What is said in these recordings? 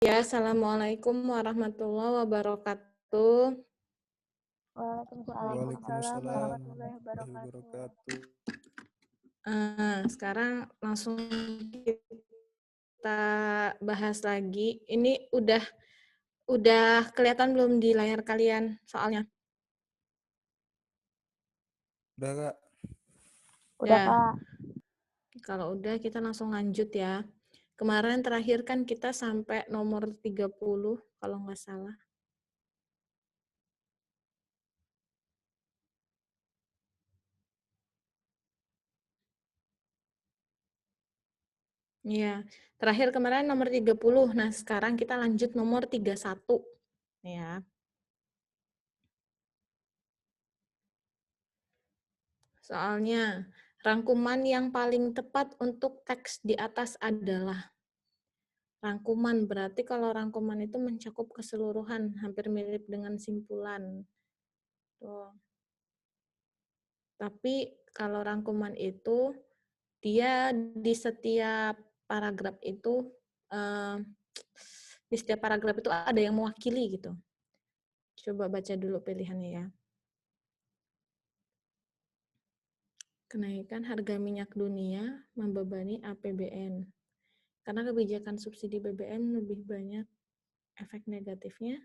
Ya, assalamualaikum warahmatullahi wabarakatuh. Waalaikumsalam Waalaikumsalam warahmatullahi warahmatullahi wabarakatuh. wabarakatuh. Sekarang langsung kita bahas lagi. Ini udah kelihatan belum di layar kalian soalnya? Udah Kak, Udah, Ya, Kak. kalau udah kita langsung lanjut ya. Kemarin terakhir kan kita sampai nomor 30 kalau nggak salah. Iya, terakhir kemarin nomor 30. Nah, sekarang kita lanjut nomor 31. Ya. Soalnya, rangkuman yang paling tepat untuk teks di atas adalah rangkuman. Berarti kalau rangkuman itu mencakup keseluruhan, hampir mirip dengan simpulan. Tuh. Tapi kalau rangkuman itu, dia di setiap paragraf itu, di setiap paragraf itu ada yang mewakili gitu. Coba baca dulu pilihannya ya. Kenaikan harga minyak dunia membebani APBN. Karena kebijakan subsidi BBM lebih banyak efek negatifnya,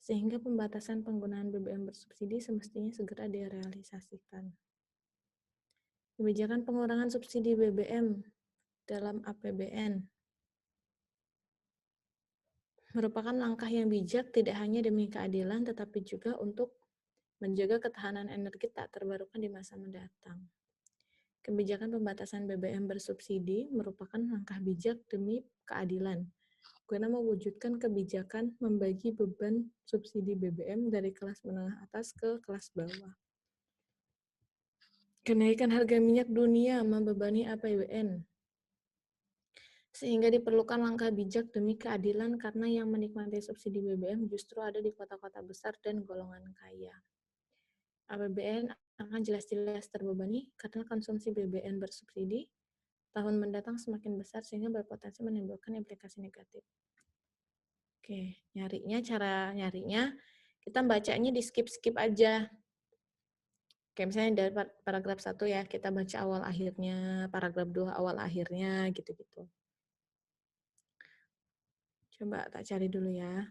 sehingga pembatasan penggunaan BBM bersubsidi semestinya segera direalisasikan. Kebijakan pengurangan subsidi BBM dalam APBN merupakan langkah yang bijak tidak hanya demi keadilan, tetapi juga untuk menjaga ketahanan energi tak terbarukan di masa mendatang. Kebijakan pembatasan BBM bersubsidi merupakan langkah bijak demi keadilan, guna mewujudkan kebijakan membagi beban subsidi BBM dari kelas menengah atas ke kelas bawah. Kenaikan harga minyak dunia membebani APBN, sehingga diperlukan langkah bijak demi keadilan karena yang menikmati subsidi BBM justru ada di kota-kota besar dan golongan kaya. APBN akan jelas-jelas terbebani karena konsumsi BBM bersubsidi tahun mendatang semakin besar sehingga berpotensi menimbulkan implikasi negatif. Oke, cara nyarinya, kita bacanya di skip-skip aja. Kayak misalnya dari paragraf 1 ya, kita baca awal akhirnya, paragraf 2 awal akhirnya, gitu-gitu. Coba tak cari dulu ya.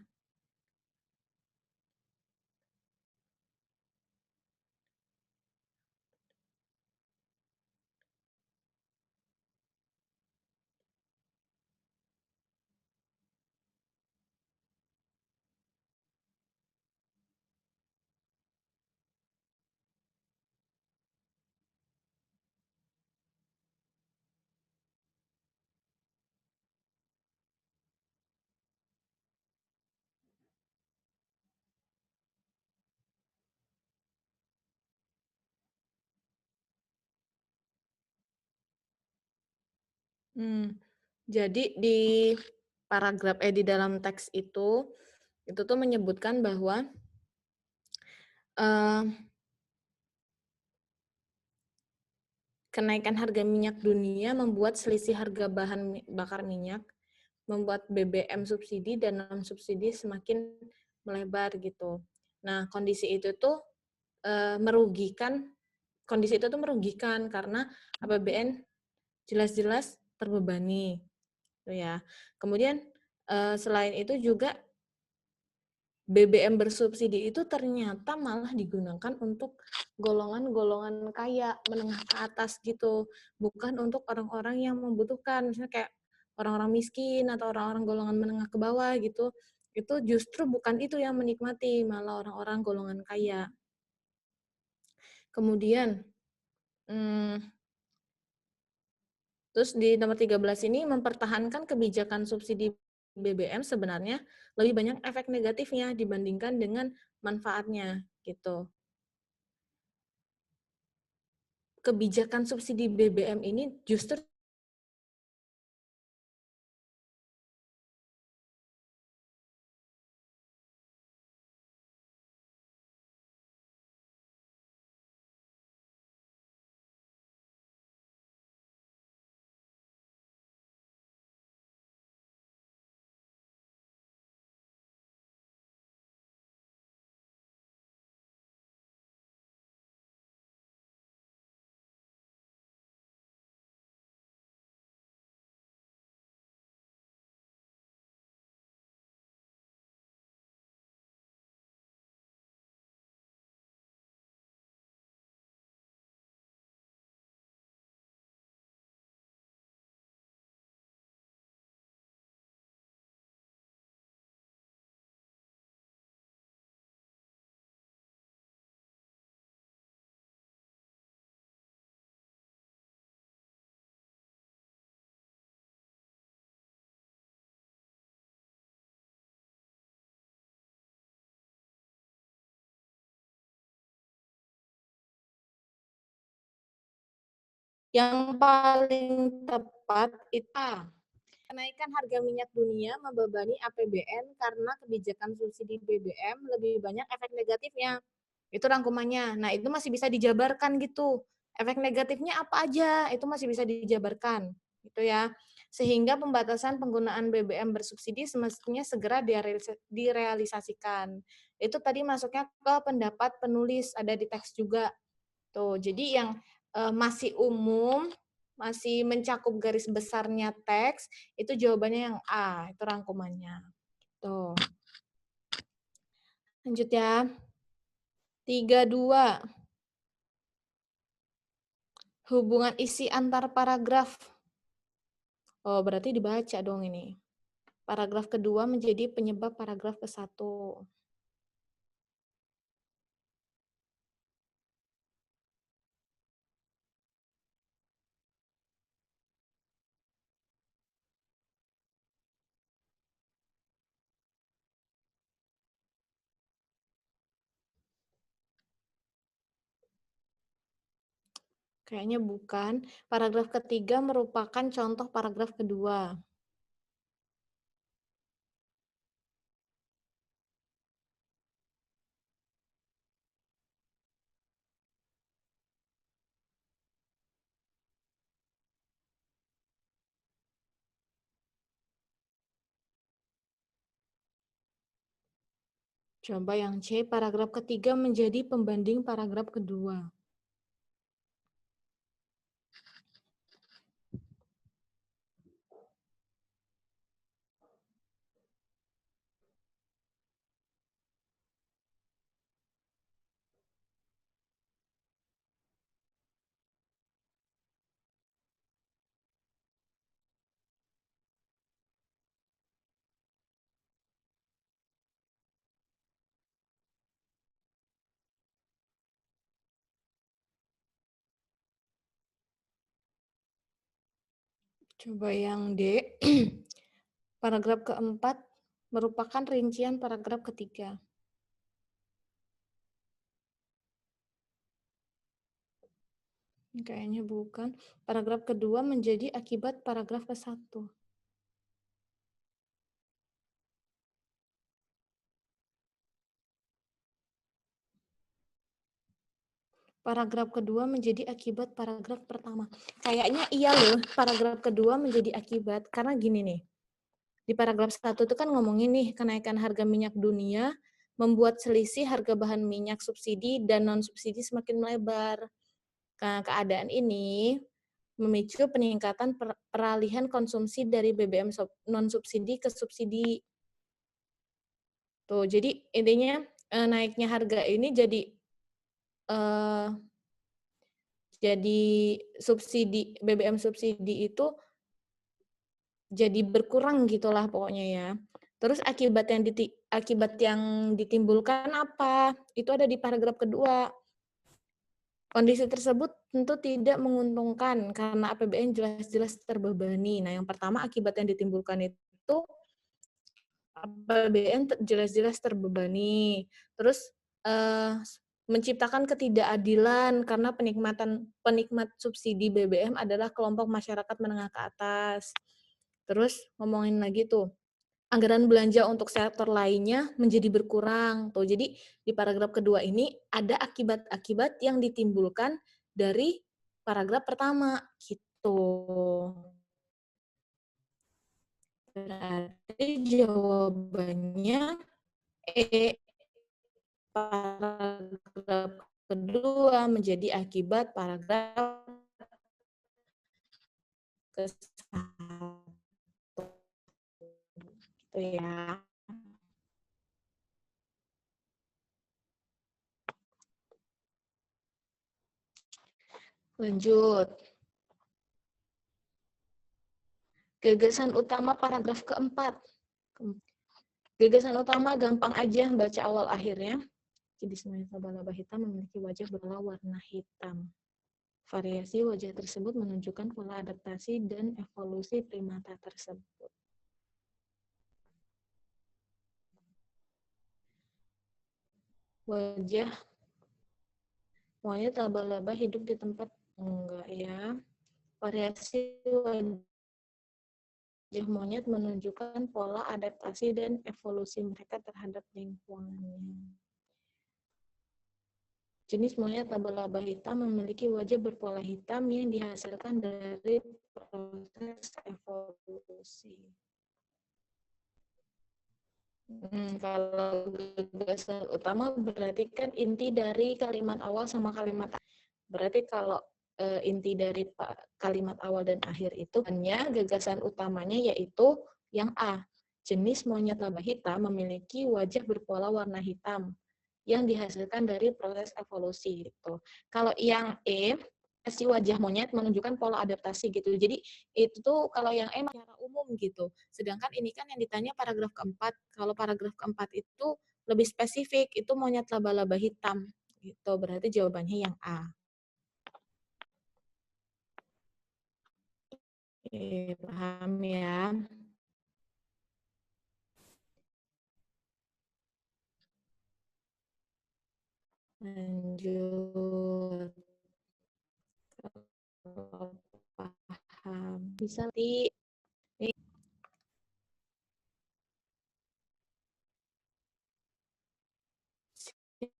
Jadi di di dalam teks itu tuh menyebutkan bahwa eh, kenaikan harga minyak dunia membuat selisih harga bahan bakar minyak, membuat BBM subsidi dan non subsidi semakin melebar gitu. Nah, kondisi itu tuh merugikan karena APBN jelas-jelas terbebani, gitu ya. Kemudian selain itu juga BBM bersubsidi itu ternyata malah digunakan untuk golongan-golongan kaya, menengah ke atas gitu, bukan untuk orang-orang yang membutuhkan, misalnya kayak orang-orang miskin atau orang-orang golongan menengah ke bawah gitu, itu justru bukan itu yang menikmati, malah orang-orang golongan kaya. Kemudian, terus di nomor 13 ini mempertahankan kebijakan subsidi BBM sebenarnya lebih banyak efek negatifnya dibandingkan dengan manfaatnya gitu. Kebijakan subsidi BBM ini justru Yang paling tepat itu kenaikan harga minyak dunia membebani APBN karena kebijakan subsidi BBM lebih banyak efek negatifnya. Itu rangkumannya. Nah, itu masih bisa dijabarkan gitu. Efek negatifnya apa aja? Itu masih bisa dijabarkan. Gitu ya. Sehingga pembatasan penggunaan BBM bersubsidi semestinya segera direalisasikan. Itu tadi masuknya ke pendapat penulis, ada di teks juga. Tuh, jadi yang masih umum, masih mencakup garis besarnya teks, itu jawabannya yang A, itu rangkumannya. Tuh. Lanjut ya. 32. Hubungan isi antar paragraf. Oh, berarti dibaca dong ini. Paragraf kedua menjadi penyebab paragraf ke-1. Kayaknya bukan. Paragraf ketiga merupakan contoh paragraf kedua. Coba yang C, paragraf ketiga menjadi pembanding paragraf kedua. Coba yang D, paragraf keempat merupakan rincian paragraf ketiga. Kayaknya bukan. Paragraf kedua menjadi akibat paragraf ke-1. Paragraf kedua menjadi akibat paragraf pertama. Kayaknya iya loh, paragraf kedua menjadi akibat. Karena gini nih, di paragraf 1 itu kan ngomongin nih, kenaikan harga minyak dunia membuat selisih harga bahan minyak subsidi dan non-subsidi semakin melebar. Nah, keadaan ini memicu peningkatan peralihan konsumsi dari BBM non-subsidi ke subsidi. Tuh, jadi intinya naiknya harga ini jadi subsidi BBM subsidi itu jadi berkurang gitulah pokoknya ya. Terus akibat yang ditimbulkan apa? Itu ada di paragraf kedua. Kondisi tersebut tentu tidak menguntungkan karena APBN jelas-jelas terbebani. Nah, yang pertama akibat yang ditimbulkan itu APBN jelas-jelas terbebani. Terus menciptakan ketidakadilan karena penikmat subsidi BBM adalah kelompok masyarakat menengah ke atas. Terus ngomongin lagi tuh, anggaran belanja untuk sektor lainnya menjadi berkurang. Tuh, jadi di paragraf kedua ini ada akibat-akibat yang ditimbulkan dari paragraf pertama gitu. Berarti jawabannya E, paragraf kedua menjadi akibat paragraf ke-1 gitu ya. Lanjut. Gagasan utama paragraf keempat. Gagasan utama gampang aja baca awal akhirnya. Jenis laba-laba hitam memiliki wajah berwarna hitam. Variasi wajah tersebut menunjukkan pola adaptasi dan evolusi primata tersebut. Wajah monyet laba-laba hidup di tempat enggak ya. Variasi wajah monyet menunjukkan pola adaptasi dan evolusi mereka terhadap lingkungannya. Jenis monyet laba-laba hitam memiliki wajah berpola hitam yang dihasilkan dari proses evolusi. Kalau gagasan utama berarti kan inti dari kalimat awal sama kalimat akhir. Berarti kalau inti dari kalimat awal dan akhir itu hanya gagasan utamanya yaitu yang A. Jenis monyet laba hitam memiliki wajah berpola warna hitam yang dihasilkan dari proses evolusi gitu. Kalau yang E, si wajah monyet menunjukkan pola adaptasi gitu. Jadi itu tuh kalau yang E secara umum gitu. Sedangkan ini kan yang ditanya paragraf keempat. Kalau paragraf keempat itu lebih spesifik, itu monyet laba-laba hitam gitu. Berarti jawabannya yang A. Oke, paham ya. Lanjut. Kalau paham. Bisa nanti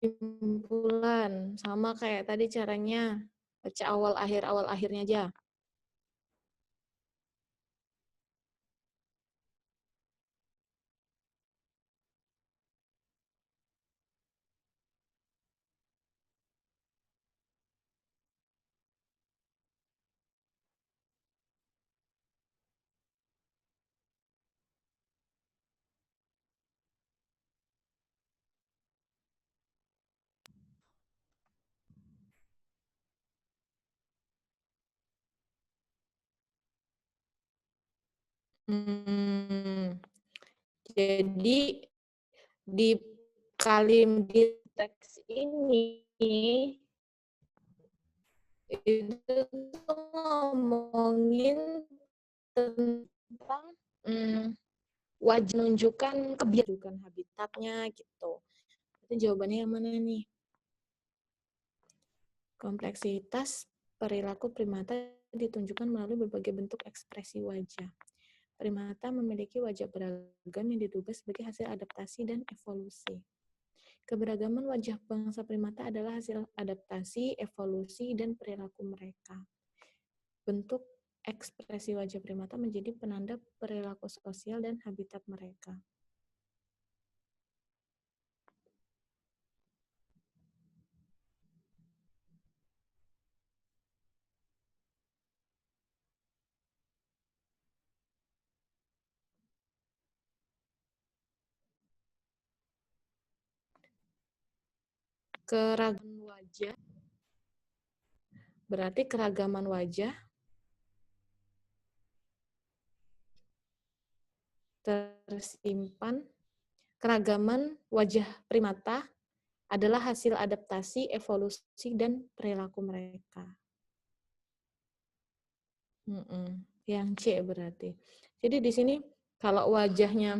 simpulan. Sama kayak tadi caranya. Baca awal akhirnya aja. Jadi di di teks ini itu tuh ngomongin tentang wajib menunjukkan kebiasaan habitatnya gitu. Itu jawabannya yang mana nih? Kompleksitas perilaku primata ditunjukkan melalui berbagai bentuk ekspresi wajah. Primata memiliki wajah beragam yang diduga sebagai hasil adaptasi dan evolusi. Keberagaman wajah bangsa primata adalah hasil adaptasi, evolusi, dan perilaku mereka. Bentuk ekspresi wajah primata menjadi penanda perilaku sosial dan habitat mereka. Keragaman wajah berarti keragaman wajah tersimpan. Keragaman wajah primata adalah hasil adaptasi, evolusi, dan perilaku mereka. Yang C berarti. Jadi di sini kalau wajahnya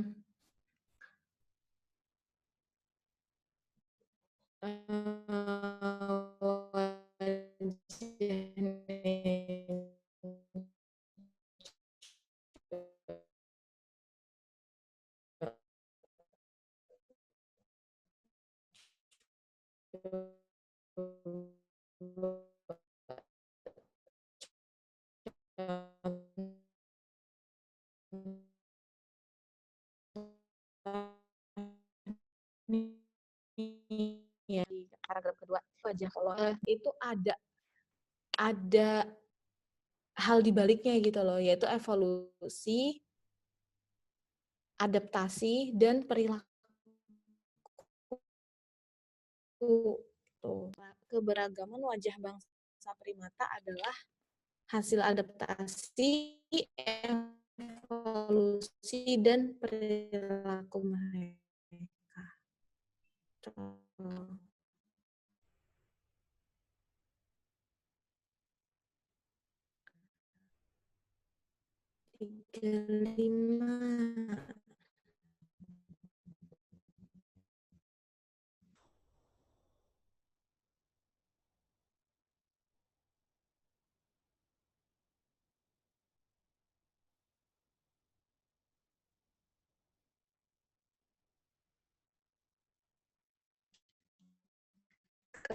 ya di paragraf kedua wajah kalau itu ada hal di baliknya gitu loh, yaitu evolusi, adaptasi, dan perilaku. Keberagaman wajah bangsa primata adalah hasil adaptasi, evolusi, dan perilaku mereka. Tiga, lima.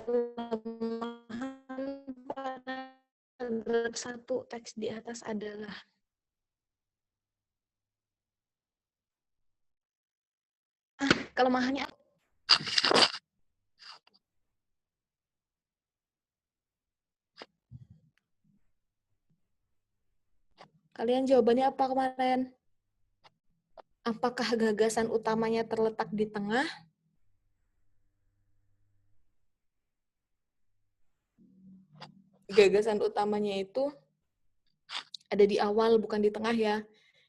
kelemahan paragraf 1 teks di atas adalah kelemahannya. Kalian jawabannya apa kemarin? Apakah gagasan utamanya terletak di tengah? Gagasan utamanya itu ada di awal, bukan di tengah ya.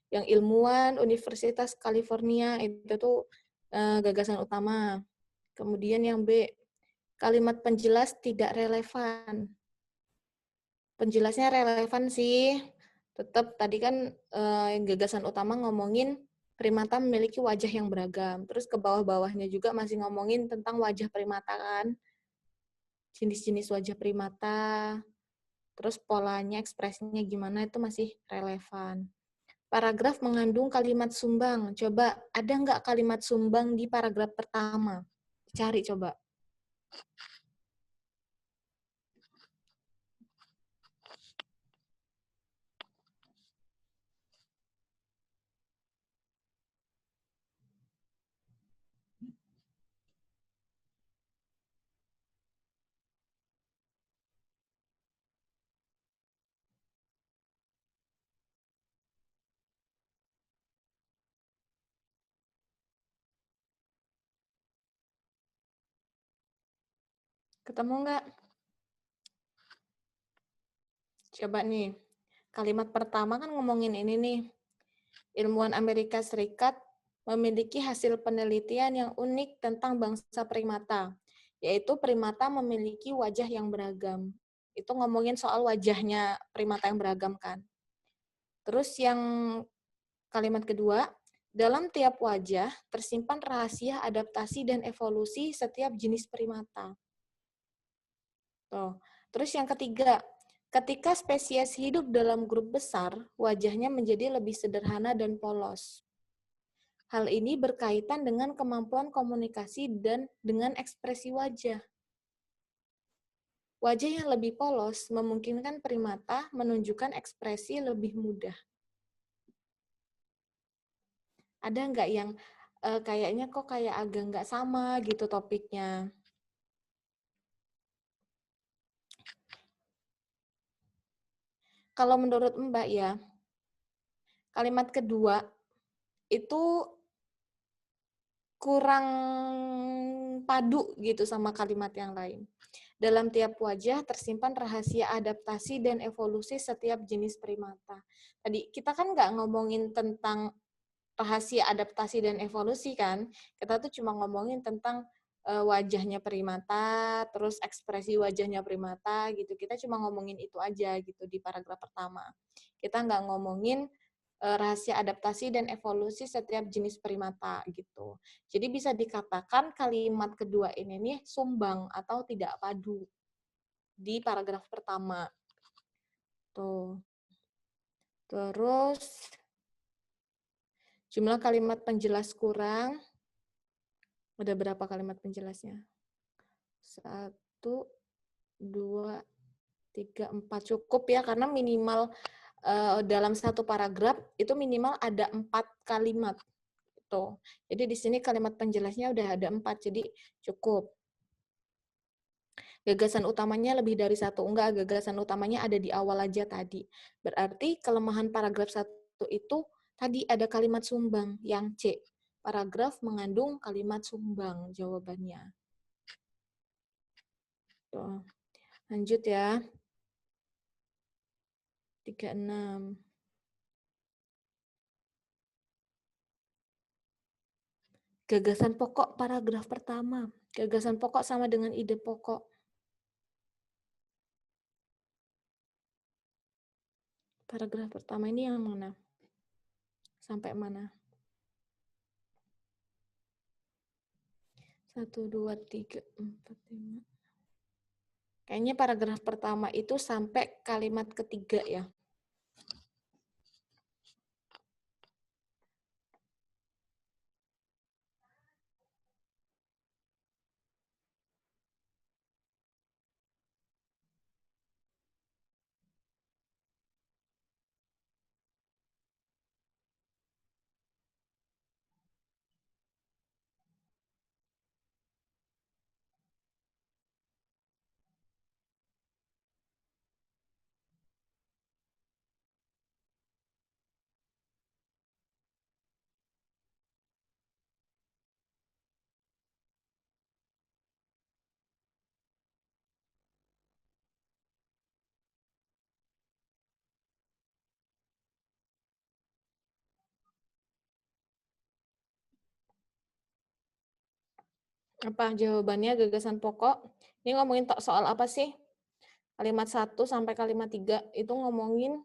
Yang ilmuwan Universitas California itu tuh gagasan utama. Kemudian yang B, kalimat penjelas tidak relevan. Penjelasnya relevan sih. Tetap tadi kan gagasan utama ngomongin primata memiliki wajah yang beragam. Terus ke bawah-bawahnya juga masih ngomongin tentang wajah primata kan. Jenis-jenis wajah primata, terus polanya, ekspresinya gimana itu masih relevan. Paragraf mengandung kalimat sumbang. Coba, ada nggak kalimat sumbang di paragraf pertama? Cari coba. Ketemu nggak? Coba nih. Kalimat pertama kan ngomongin ini nih. Ilmuwan Amerika Serikat memiliki hasil penelitian yang unik tentang bangsa primata, yaitu primata memiliki wajah yang beragam. Itu ngomongin soal wajahnya primata yang beragam kan. Terus yang kalimat kedua, dalam tiap wajah tersimpan rahasia adaptasi dan evolusi setiap jenis primata. Tuh. Terus yang ketiga, ketika spesies hidup dalam grup besar, wajahnya menjadi lebih sederhana dan polos. Hal ini berkaitan dengan kemampuan komunikasi dan dengan ekspresi wajah. Wajah yang lebih polos memungkinkan primata menunjukkan ekspresi lebih mudah. Ada nggak yang kayaknya kok kayak agak nggak sama gitu topiknya? Kalau menurut Mbak ya, kalimat kedua itu kurang padu gitu sama kalimat yang lain. Dalam tiap wajah tersimpan rahasia adaptasi dan evolusi setiap jenis primata. Tadi kita kan nggak ngomongin tentang rahasia adaptasi dan evolusi kan, kita tuh cuma ngomongin tentang wajahnya primata, terus ekspresi wajahnya primata gitu. Kita cuma ngomongin itu aja gitu di paragraf pertama. Kita nggak ngomongin rahasia adaptasi dan evolusi setiap jenis primata gitu. Jadi bisa dikatakan kalimat kedua ini nih sumbang atau tidak padu di paragraf pertama. Tuh. Terus jumlah kalimat penjelas kurang. Udah berapa kalimat penjelasnya? 1, 2, 3, 4. Cukup ya, karena minimal dalam satu paragraf itu minimal ada 4 kalimat. Tuh. Jadi di sini kalimat penjelasnya udah ada 4, jadi cukup. Gagasan utamanya lebih dari satu. Enggak, gagasan utamanya ada di awal aja tadi. Berarti kelemahan paragraf 1 itu tadi ada kalimat sumbang, yang C. Paragraf mengandung kalimat sumbang jawabannya. Tuh. Lanjut ya. 36. Gagasan pokok paragraf pertama. Gagasan pokok sama dengan ide pokok. Paragraf pertama ini yang mana? Sampai mana? 1, 2, 3, 4, 5. Kayaknya paragraf pertama itu sampai kalimat ketiga ya. Apa jawabannya gagasan pokok? Ini ngomongin soal apa sih? Kalimat 1 sampai kalimat 3 itu ngomongin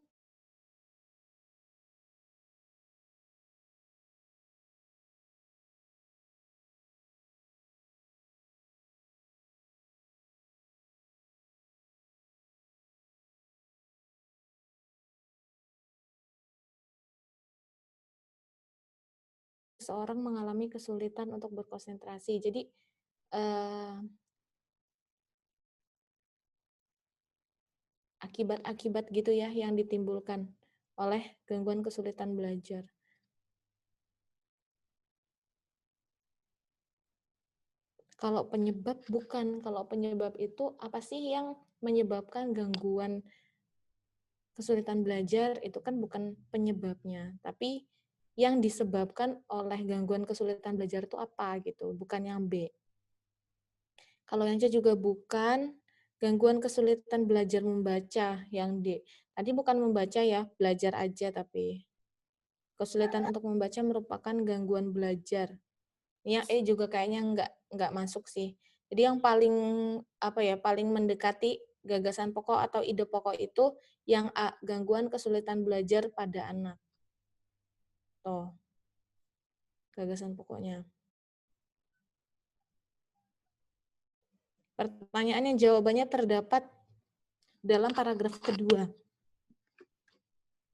seorang mengalami kesulitan untuk berkonsentrasi. Jadi akibat-akibat gitu ya yang ditimbulkan oleh gangguan kesulitan belajar. Kalau penyebab bukan, kalau penyebab itu apa sih yang menyebabkan gangguan kesulitan belajar itu kan bukan penyebabnya, tapi yang disebabkan oleh gangguan kesulitan belajar itu apa gitu, bukan yang B. Kalau yang C juga bukan, gangguan kesulitan belajar membaca yang D. Tadi bukan membaca ya, belajar aja tapi. Kesulitan untuk membaca merupakan gangguan belajar. Yang E juga kayaknya nggak masuk sih. Jadi yang paling apa ya, paling mendekati gagasan pokok atau ide pokok itu yang A, gangguan kesulitan belajar pada anak. Tuh, gagasan pokoknya. Pertanyaan yang jawabannya terdapat dalam paragraf kedua.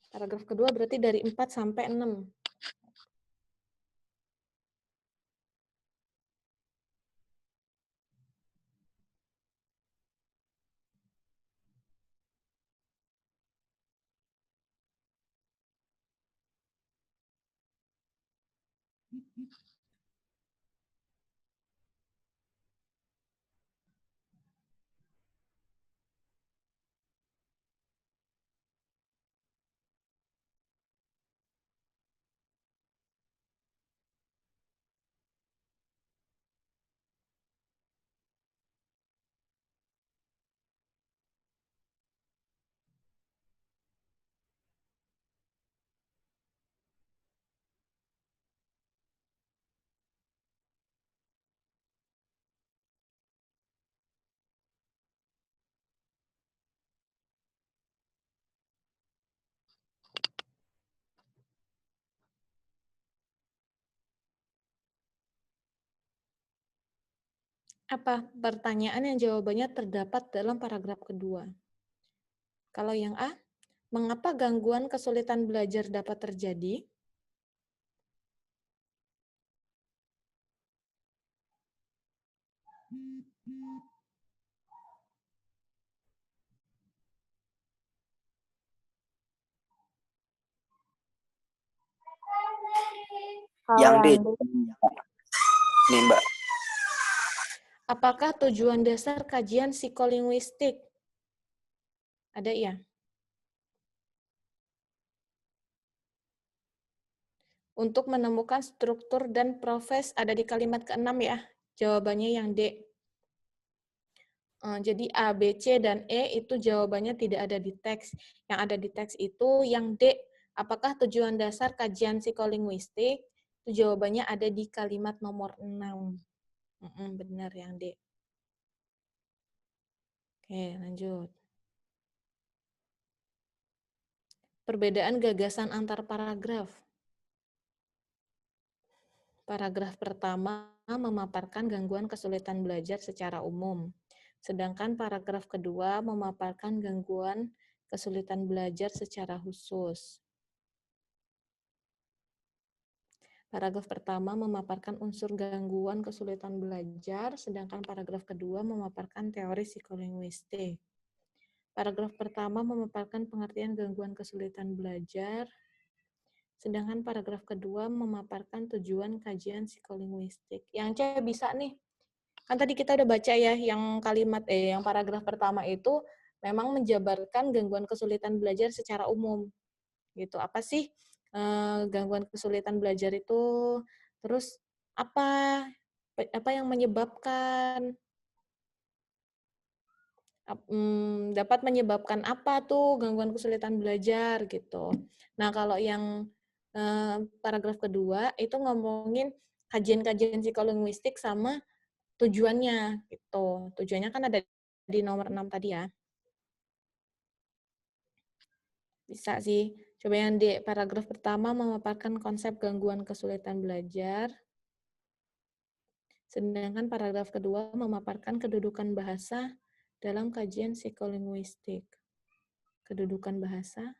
Paragraf kedua berarti dari 4 sampai 6. Apa pertanyaan yang jawabannya terdapat dalam paragraf kedua? Kalau yang A, mengapa gangguan kesulitan belajar dapat terjadi? Yang D. D. Nih, Mbak. Apakah tujuan dasar kajian psikolinguistik? Ada ya? Untuk menemukan struktur dan proses ada di kalimat ke-6 ya. Jawabannya yang D. Jadi A, B, C, dan E itu jawabannya tidak ada di teks. Yang ada di teks itu yang D. Apakah tujuan dasar kajian psikolinguistik? Itu jawabannya ada di kalimat nomor 6. Benar yang D. Oke, lanjut. Perbedaan gagasan antar paragraf. Paragraf pertama memaparkan gangguan kesulitan belajar secara umum. Sedangkan paragraf kedua memaparkan gangguan kesulitan belajar secara khusus. Paragraf pertama memaparkan unsur gangguan kesulitan belajar, sedangkan paragraf kedua memaparkan teori psikolinguistik. Paragraf pertama memaparkan pengertian gangguan kesulitan belajar, sedangkan paragraf kedua memaparkan tujuan kajian psikolinguistik. Yang C bisa nih. Kan tadi kita udah baca ya yang yang paragraf pertama itu memang menjabarkan gangguan kesulitan belajar secara umum. Gitu. Apa sih gangguan kesulitan belajar itu? Terus apa yang menyebabkan dapat menyebabkan apa tuh gangguan kesulitan belajar gitu. Nah, kalau yang paragraf kedua itu ngomongin kajian-kajian psikolinguistik sama tujuannya gitu. Tujuannya kan ada di nomor 6 tadi ya. Bisa sih. Coba yang di paragraf pertama memaparkan konsep gangguan kesulitan belajar. Sedangkan paragraf kedua memaparkan kedudukan bahasa dalam kajian psikolinguistik. Kedudukan bahasa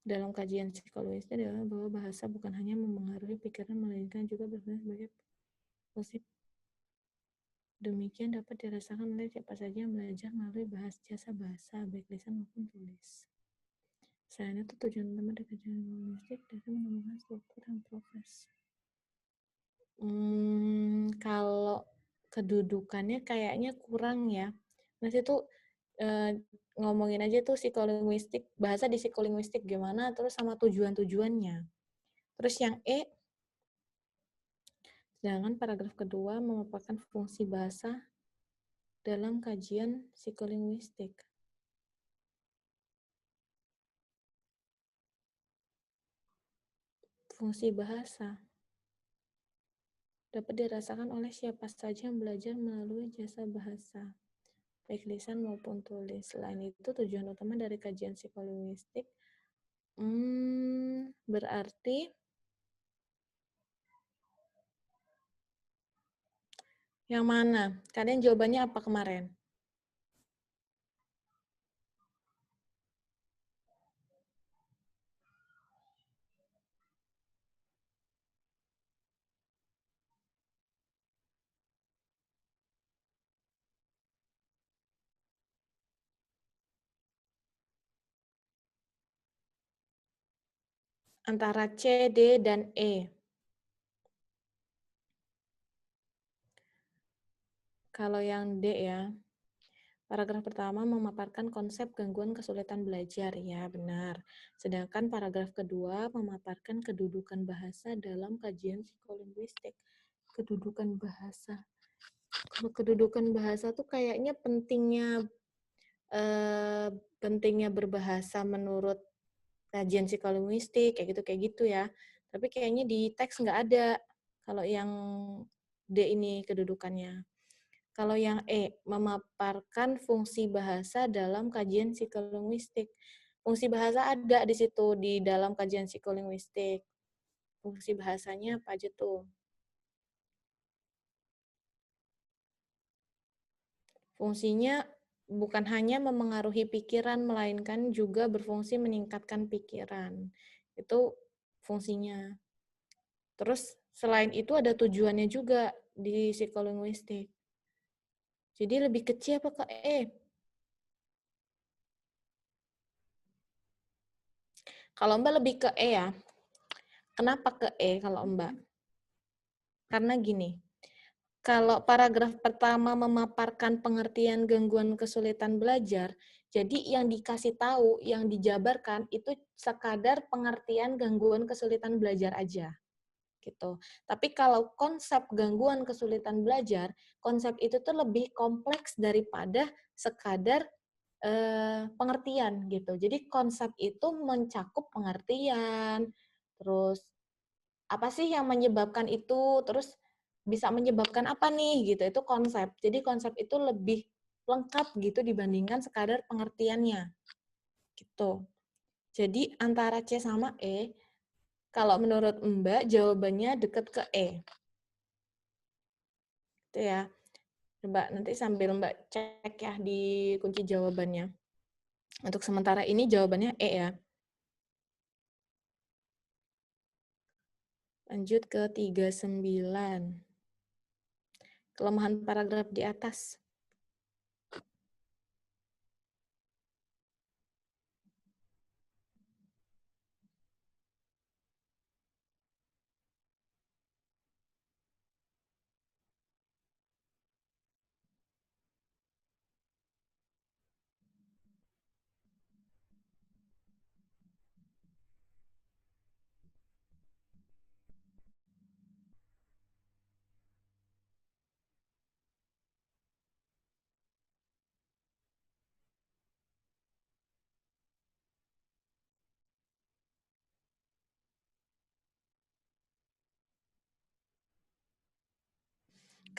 dalam kajian psikologisnya adalah bahwa bahasa bukan hanya memengaruhi pikiran, melainkan juga berfungsi sebagai positif. Demikian dapat dirasakan oleh siapa saja yang belajar melalui jasa bahasa, baik lisan maupun tulis. Selain itu, tujuan utama dari kajian linguistik dapat mengembangkan struktur dan proses. Kalau kedudukannya kayaknya kurang ya. Mas itu ngomongin aja tuh psikolinguistik, bahasa di psikolinguistik gimana, terus sama tujuan-tujuannya. Terus yang E, sedangkan paragraf kedua memaparkan fungsi bahasa dalam kajian psikolinguistik. Fungsi bahasa dapat dirasakan oleh siapa saja yang belajar melalui jasa bahasa, baik lisan maupun tulis. Selain itu, tujuan utama dari kajian psikolinguistik berarti yang mana? Kalian jawabannya apa kemarin? Antara C, D, dan E. Kalau yang D ya, paragraf pertama memaparkan konsep gangguan kesulitan belajar, ya benar. Sedangkan paragraf kedua memaparkan kedudukan bahasa dalam kajian psikolinguistik. Kedudukan bahasa. Kalau kedudukan bahasa tuh kayaknya pentingnya berbahasa menurut kajian psikolinguistik kayak gitu ya. Tapi kayaknya di teks nggak ada kalau yang D ini kedudukannya. Kalau yang E, memaparkan fungsi bahasa dalam kajian psikolinguistik. Fungsi bahasa ada di situ di dalam kajian psikolinguistik. Fungsi bahasanya apa aja tuh? Fungsinya bukan hanya memengaruhi pikiran, melainkan juga berfungsi meningkatkan pikiran. Itu fungsinya. Terus selain itu ada tujuannya juga di psikolinguistik. Jadi lebih kecil apa ke E? Kalau Mbak lebih ke E ya. Kenapa ke E kalau Mbak? Karena gini, kalau paragraf pertama memaparkan pengertian gangguan kesulitan belajar, jadi yang dikasih tahu, yang dijabarkan itu sekadar pengertian gangguan kesulitan belajar aja. Gitu. Tapi kalau konsep gangguan kesulitan belajar, konsep itu tuh lebih kompleks daripada sekadar pengertian gitu. Jadi konsep itu mencakup pengertian, terus apa sih yang menyebabkan itu, terus bisa menyebabkan apa nih gitu. Itu konsep. Jadi konsep itu lebih lengkap gitu dibandingkan sekadar pengertiannya. Gitu. Jadi antara C sama E, kalau menurut Mbak jawabannya dekat ke E. Itu ya. Coba nanti sambil Mbak cek ya di kunci jawabannya. Untuk sementara ini jawabannya E ya. Lanjut ke 39. Kelemahan paragraf di atas.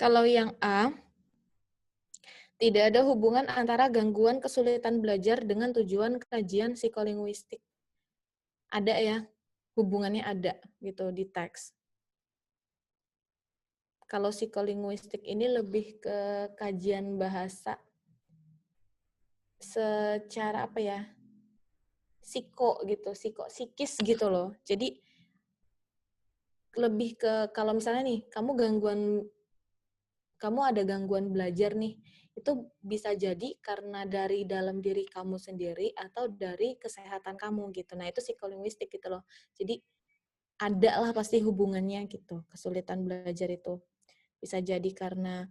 Kalau yang A, tidak ada hubungan antara gangguan kesulitan belajar dengan tujuan kajian psikolinguistik. Ada ya, hubungannya ada gitu di teks. Kalau psikolinguistik ini lebih ke kajian bahasa secara apa ya? Psikis gitu loh. Jadi lebih ke kalau misalnya nih, kamu ada gangguan belajar nih, itu bisa jadi karena dari dalam diri kamu sendiri atau dari kesehatan kamu gitu. Nah, itu psikolinguistik gitu loh. Jadi ada lah pasti hubungannya gitu, kesulitan belajar itu. Bisa jadi karena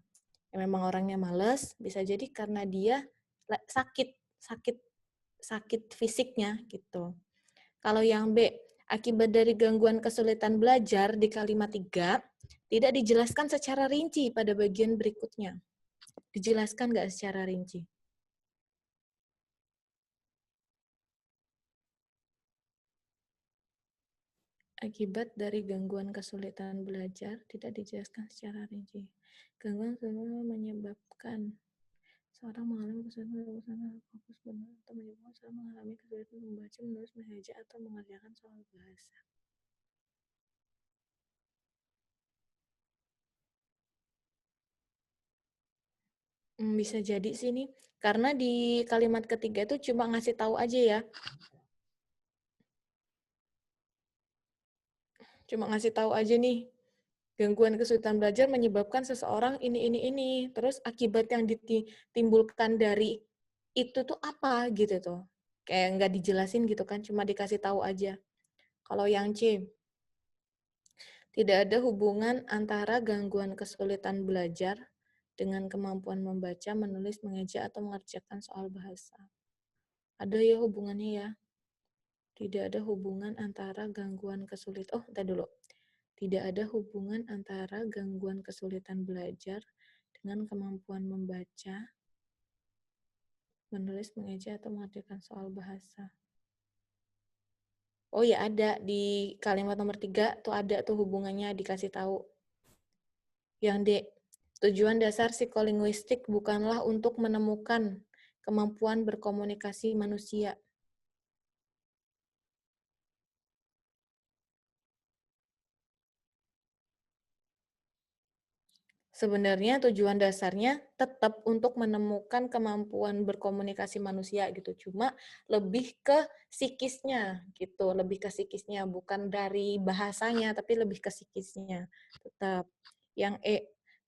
memang orangnya males, bisa jadi karena dia sakit, sakit, sakit fisiknya gitu. Kalau yang B, akibat dari gangguan kesulitan belajar di kalimat 3, tidak dijelaskan secara rinci pada bagian berikutnya. Dijelaskan nggak secara rinci? Akibat dari gangguan kesulitan belajar tidak dijelaskan secara rinci. Gangguan menyebabkan seorang mengalami kesulitan fokus benar atau menyebabkan seorang mengalami kesulitan membaca, menulis, mengajar, atau mengerjakan soal bahasa. Bisa jadi sih nih, karena di kalimat ketiga itu cuma ngasih tahu aja ya. Cuma ngasih tahu aja nih, gangguan kesulitan belajar menyebabkan seseorang ini. Terus akibat yang ditimbulkan dari itu tuh apa gitu tuh. Kayak nggak dijelasin gitu kan, cuma dikasih tahu aja. Kalau yang C, tidak ada hubungan antara gangguan kesulitan belajar dengan kemampuan membaca, menulis, mengeja, atau mengerjakan soal bahasa. Ada ya hubungannya ya. Tidak ada hubungan antara gangguan kesulitan. Oh, entar dulu. Tidak ada hubungan antara gangguan kesulitan belajar dengan kemampuan membaca, menulis, mengeja, atau mengerjakan soal bahasa. Oh ya ada, di kalimat nomor 3 tuh ada tuh hubungannya dikasih tahu. Yang D, tujuan dasar psikolinguistik bukanlah untuk menemukan kemampuan berkomunikasi manusia. Sebenarnya tujuan dasarnya tetap untuk menemukan kemampuan berkomunikasi manusia gitu. Cuma lebih ke psikisnya gitu, lebih ke psikisnya bukan dari bahasanya tapi lebih ke psikisnya. Tetap. Yang E,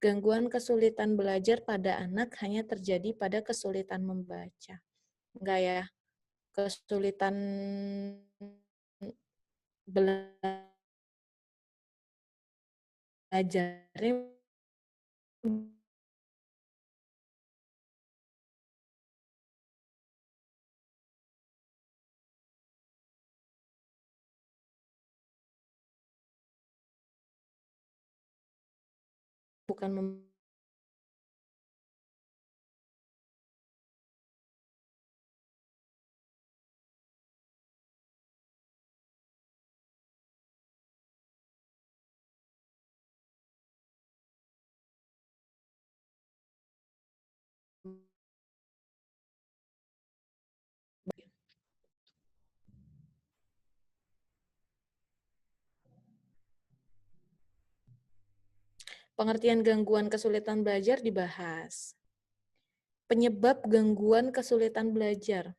gangguan kesulitan belajar pada anak hanya terjadi pada kesulitan membaca. Enggak ya? Kesulitan belajarnya bukan pengertian gangguan kesulitan belajar dibahas. Penyebab gangguan kesulitan belajar.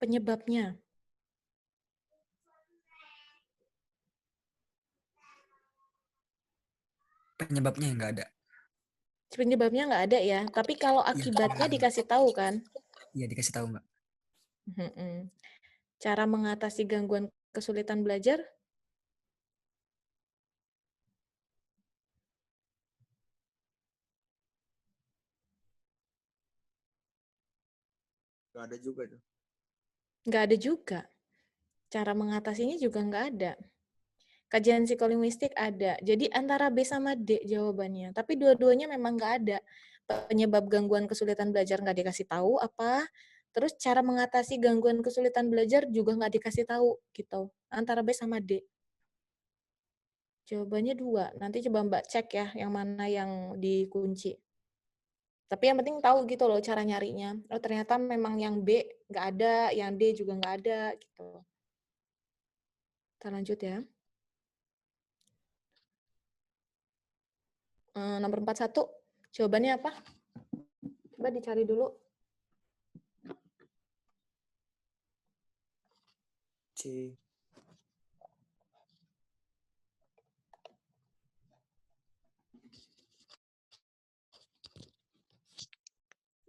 Penyebabnya. Penyebabnya nggak ada. Penyebabnya nggak ada ya. Tapi kalau Iya, akibatnya dikasih tahu kan. iya dikasih tahu nggak? Cara mengatasi gangguan kesulitan belajar. Nggak ada juga tuh. Nggak ada juga. Cara mengatasinya juga nggak ada. Kajian psikolinguistik ada. Jadi antara B sama D jawabannya. Tapi dua-duanya memang nggak ada. Penyebab gangguan kesulitan belajar nggak dikasih tahu apa. Terus cara mengatasi gangguan kesulitan belajar juga nggak dikasih tahu gitu. Antara B sama D. Jawabannya 2. Nanti coba Mbak cek ya, yang mana yang dikunci. Tapi yang penting tahu gitu loh cara nyarinya. Oh ternyata memang yang B nggak ada, yang D juga nggak ada gitu. Kita lanjut ya. Nomor 41. Jawabannya apa? Coba dicari dulu. C.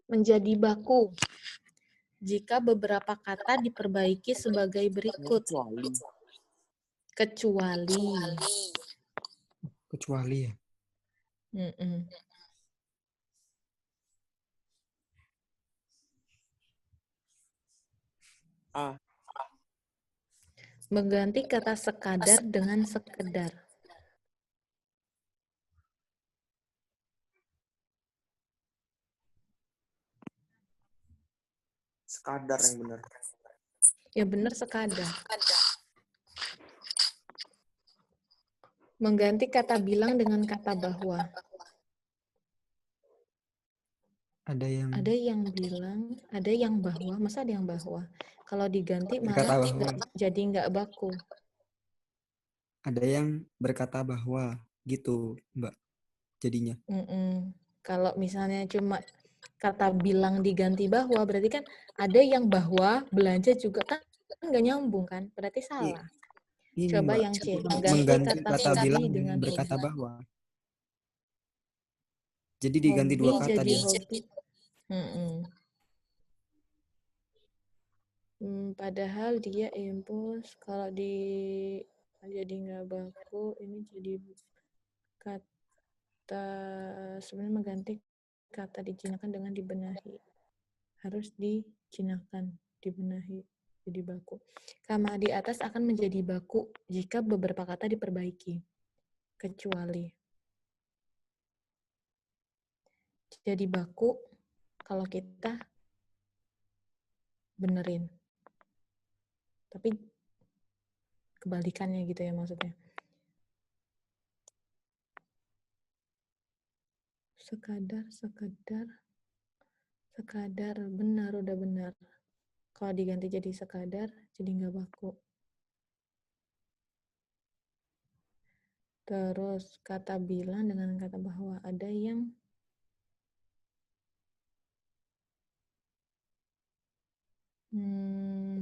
Menjadi baku. Jika beberapa kata diperbaiki sebagai berikut. Kecuali. Kecuali ya. A. Mengganti kata sekadar dengan sekedar. Sekadar yang benar. Ya benar sekadar. Mengganti kata bilang dengan kata bahwa. Ada yang bilang, ada yang bahwa. Masa ada yang bahwa? Kalau diganti berkata malah bahwa. jadi nggak baku. Ada yang berkata bahwa gitu, Mbak. Jadinya. Kalau misalnya cuma kata bilang diganti bahwa, berarti kan ada yang bahwa belanja juga kan nggak nyambung kan? Berarti salah. Ini Coba Mbak, yang C, mengganti kata hobi bilang dengan berkata hobi. bahwa. Jadi diganti Hobi dua kata jadi dia. hobi. Padahal dia impuls, kalau jadi nggak baku, ini jadi kata sebenarnya mengganti kata dijinakan dengan dibenahi. Harus dijinakan, dibenahi, jadi baku. Kama di atas akan menjadi baku jika beberapa kata diperbaiki. Kecuali. Jadi baku kalau kita benerin. Tapi kebalikannya gitu ya maksudnya. Sekadar, benar, udah benar. Kalau diganti jadi sekadar, jadi nggak baku. Terus kata bilang dengan kata bahwa, ada yang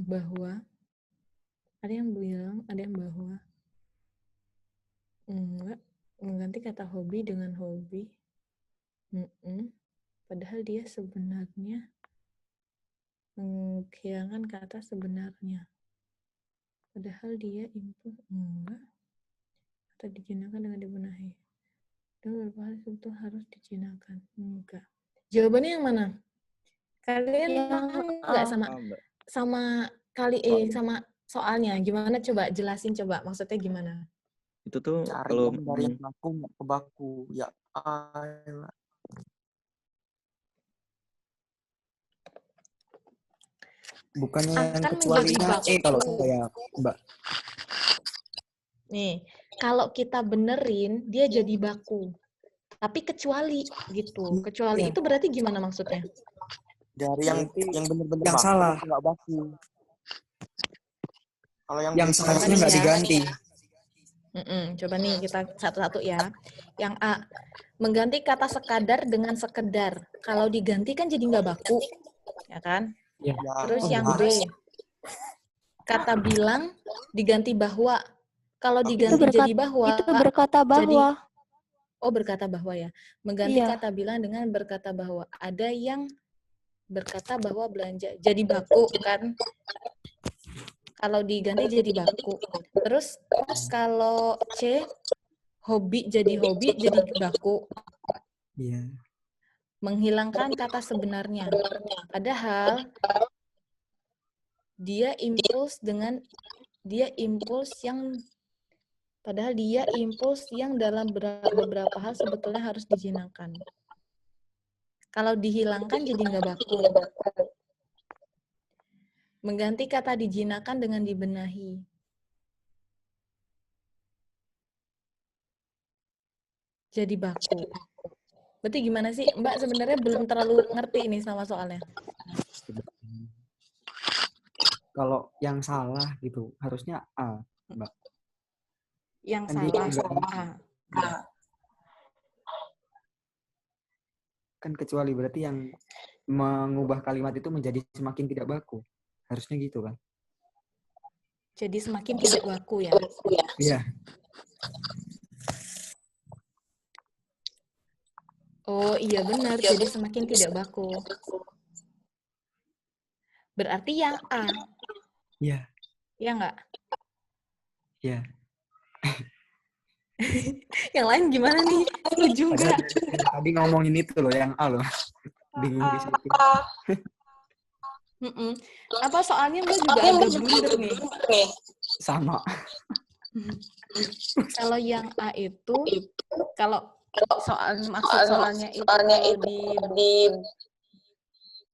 bahwa, ada yang bilang, ada yang bahwa. Enggak, mengganti kata hobi dengan hobi. Padahal dia sebenarnya menghilangkan kata sebenarnya. Padahal dia enggak. Atau dijinakan dengan dibenahi. Dan beberapa hal itu harus dijinakan. Enggak. Jawabannya yang mana? Kalian paham nggak sama sama soalnya? Gimana coba jelasin coba maksudnya gimana? Itu tuh Cari kalau yang dari baku nggak ke baku. Ya, ayolah. Bukannya yang Akan kecualinya menjadi baku. kalau saya, Mbak. Nih, kalau kita benerin dia jadi baku. Tapi kecuali gitu. Kecuali itu berarti gimana maksudnya? Dari yang benar-benar yang baku salah. nggak baku. Kalau yang seharusnya nggak diganti. Coba nih kita satu-satu ya. Yang A, mengganti kata sekadar dengan sekedar. Kalau diganti kan jadi nggak baku, ya kan? Ya. Terus yang B, kata bilang diganti bahwa. Kalau diganti jadi bahwa, itu berkata bahwa. berkata bahwa ya. Mengganti kata bilang dengan berkata bahwa. Ada yang berkata bahwa belanja jadi baku kan? Kalau diganti jadi baku. Terus kalau C, hobi jadi baku. Iya. Menghilangkan kata sebenarnya. Padahal dia impuls yang dalam beberapa hal sebetulnya harus dijinakan. Kalau dihilangkan jadi nggak baku. Mengganti kata dijinakan dengan dibenahi. jadi baku. Berarti gimana sih, Mbak? Sebenarnya belum terlalu ngerti ini sama soalnya. Kalau yang salah gitu harusnya A, Mbak. Yang Kan dia salah. nggak- A. kan kecuali berarti yang mengubah kalimat itu menjadi semakin tidak baku. Harusnya gitu kan? Jadi semakin tidak baku ya. Iya. Oh iya benar, jadi semakin tidak baku. Berarti yang A, Iya. ya nggak? Iya. Yang lain gimana nih? Setuju nggak? Tadi ngomongin itu loh yang A loh. Bingung di situ. Apa soalnya Mbak juga agak blunder nih. Sama. Kalau yang A itu, kalau maksud soalnya itu kalau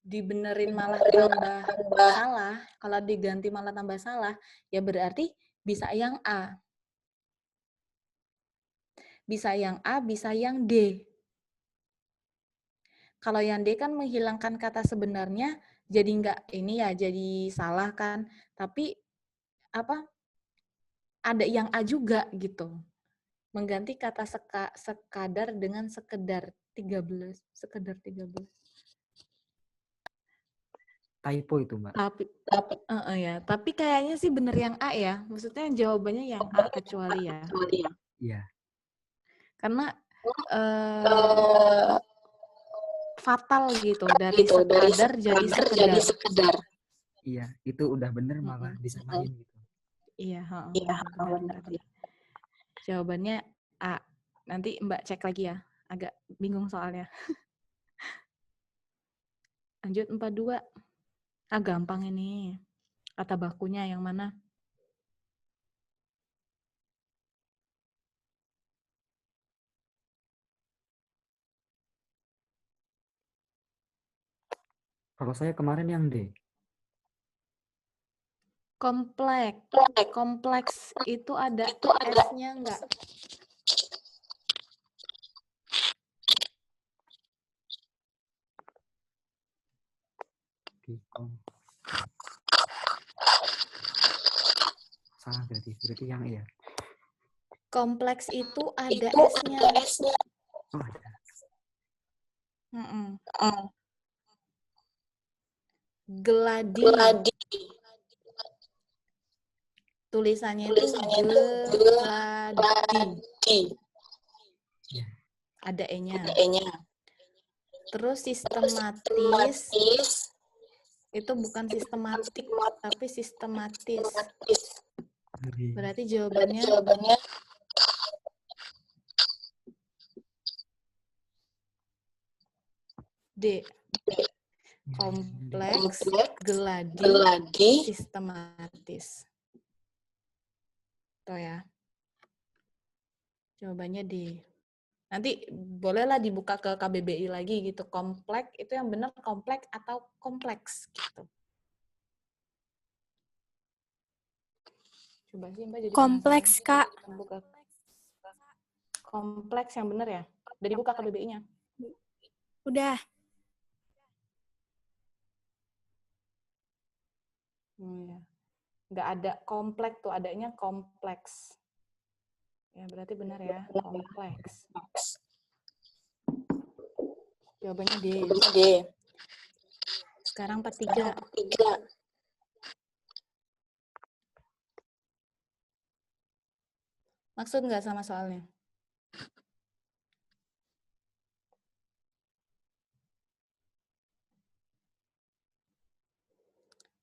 dibenerin malah tambah salah, kalau diganti malah tambah salah, ya berarti bisa yang A. Bisa yang A, bisa yang D. Kalau yang D kan menghilangkan kata sebenarnya, jadi nggak ini ya, jadi salah kan. Tapi apa? Ada yang A juga gitu. Mengganti kata sekadar dengan sekedar 13. Sekedar 13. Typo itu, Mbak. Tapi kayaknya sih bener yang A ya. Maksudnya jawabannya yang A kecuali ya. Iya. Karena fatal gitu dari sekadar jadi sekedar. Iya, itu udah bener malah disamain gitu. Iya, benar. Jawabannya A. Nanti Mbak cek lagi ya. Agak bingung soalnya. Lanjut 42. Gampang ini. Kata bakunya yang mana? Kalau saya kemarin yang D. Kompleks. Kompleks itu ada S-nya enggak? Salah berarti yang E ya. Kompleks itu ada S-nya. Oh, ada. Geladi. Tulisannya itu geladi. Iya. Ada E-nya. Terus sistematis. Itu bukan sistematik, tapi sistematis. Berarti jawabannya D. Kompleks, geladi, sistematis. Tuh ya. Jawabannya D. Nanti bolehlah dibuka ke KBBI lagi gitu. Kompleks itu yang benar kompleks atau kompleks gitu. Coba sih Mbak jadi kompleks, Kak. buka. Kompleks yang benar ya? Udah dibuka KBBI-nya? Udah. Ya. Nggak ada kompleks tuh, adanya kompleks. Ya berarti benar ya, kompleks. Jawabannya D. Sekarang 43. Maksud nggak sama soalnya?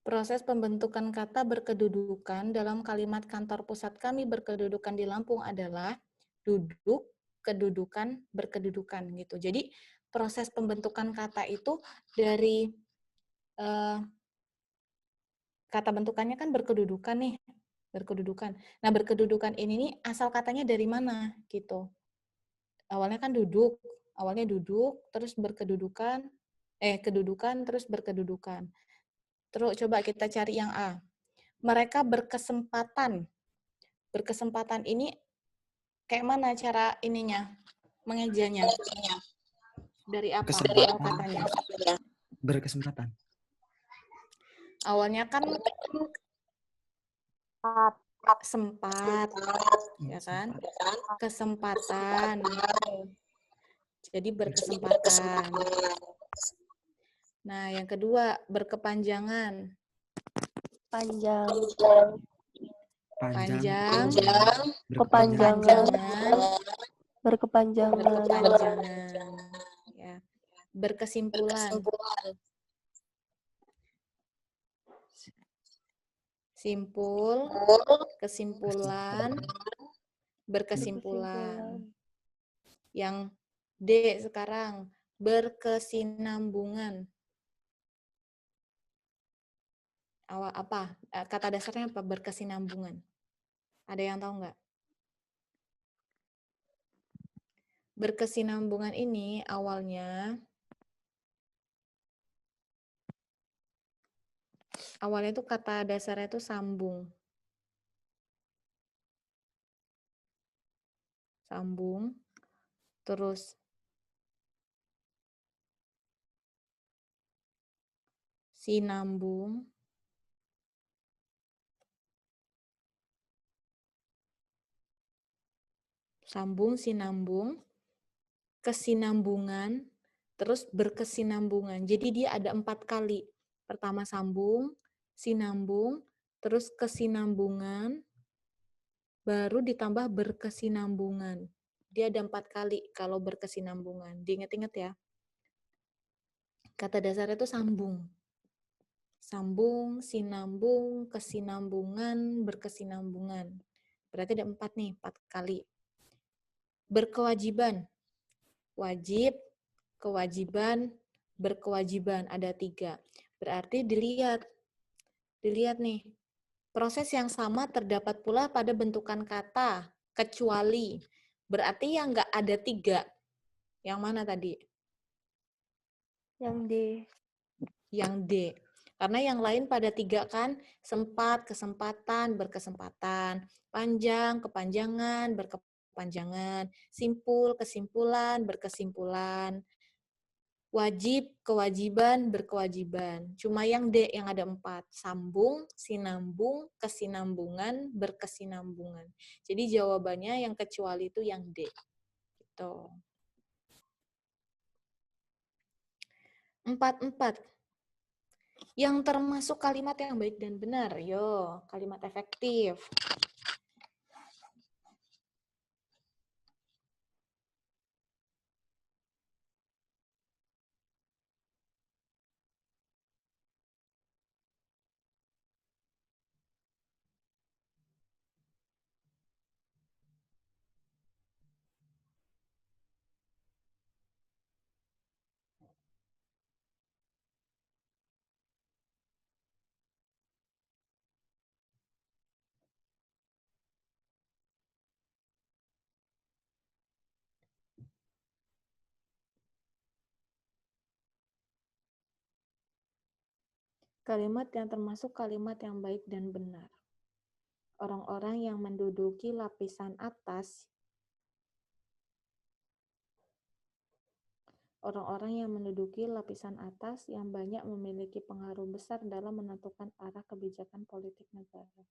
Proses pembentukan kata berkedudukan dalam kalimat kantor pusat kami berkedudukan di Lampung adalah duduk, kedudukan, berkedudukan gitu. Jadi proses pembentukan kata itu dari kata bentukannya kan berkedudukan nih, berkedudukan. Nah berkedudukan ini nih asal katanya dari mana gitu. Awalnya kan duduk, terus berkedudukan, kedudukan, terus berkedudukan. Terus coba kita cari yang A. Mereka berkesempatan. Berkesempatan ini kayak mana cara ininya? mengejanya? Dari apa? Kesempatan. Katanya. Berkesempatan. Awalnya kan sempat, ya kan? Kesempatan. Jadi berkesempatan. Nah, yang kedua, berkepanjangan. Panjang. Panjang, Kepanjangan. Berkepanjangan. berkepanjangan. Ya. Berkesimpulan. Simpul, kesimpulan, berkesimpulan. Yang D sekarang, berkesinambungan. Apa? Kata dasarnya apa? Berkesinambungan. Ada yang tahu nggak? Berkesinambungan ini awalnya itu kata dasarnya itu sambung. Sambung, terus sinambung, sambung, sinambung, kesinambungan, terus berkesinambungan. Jadi dia ada 4 kali. Pertama sambung, sinambung, terus kesinambungan, baru ditambah berkesinambungan. Dia ada 4 kali kalau berkesinambungan. Diingat-ingat ya. Kata dasarnya itu sambung. Sambung, sinambung, kesinambungan, berkesinambungan. Berarti ada 4 nih, 4 kali. Berkewajiban. Wajib, kewajiban, berkewajiban. Ada 3. Berarti dilihat nih. Proses yang sama terdapat pula pada bentukan kata, kecuali. Berarti yang nggak ada 3. Yang mana tadi? Yang D. Yang D. Karena yang lain pada 3 kan, sempat, kesempatan, berkesempatan, panjang, kepanjangan, berkepanjangan, simpul, kesimpulan, berkesimpulan, wajib, kewajiban, berkewajiban. Cuma yang D yang ada 4, sambung, sinambung, kesinambungan, berkesinambungan. Jadi jawabannya yang kecuali itu yang D. Gitu. 4. Yang termasuk kalimat yang baik dan benar. Yo, kalimat efektif. Kalimat yang termasuk kalimat yang baik dan benar. Orang-orang yang menduduki lapisan atas, yang banyak memiliki pengaruh besar dalam menentukan arah kebijakan politik negara.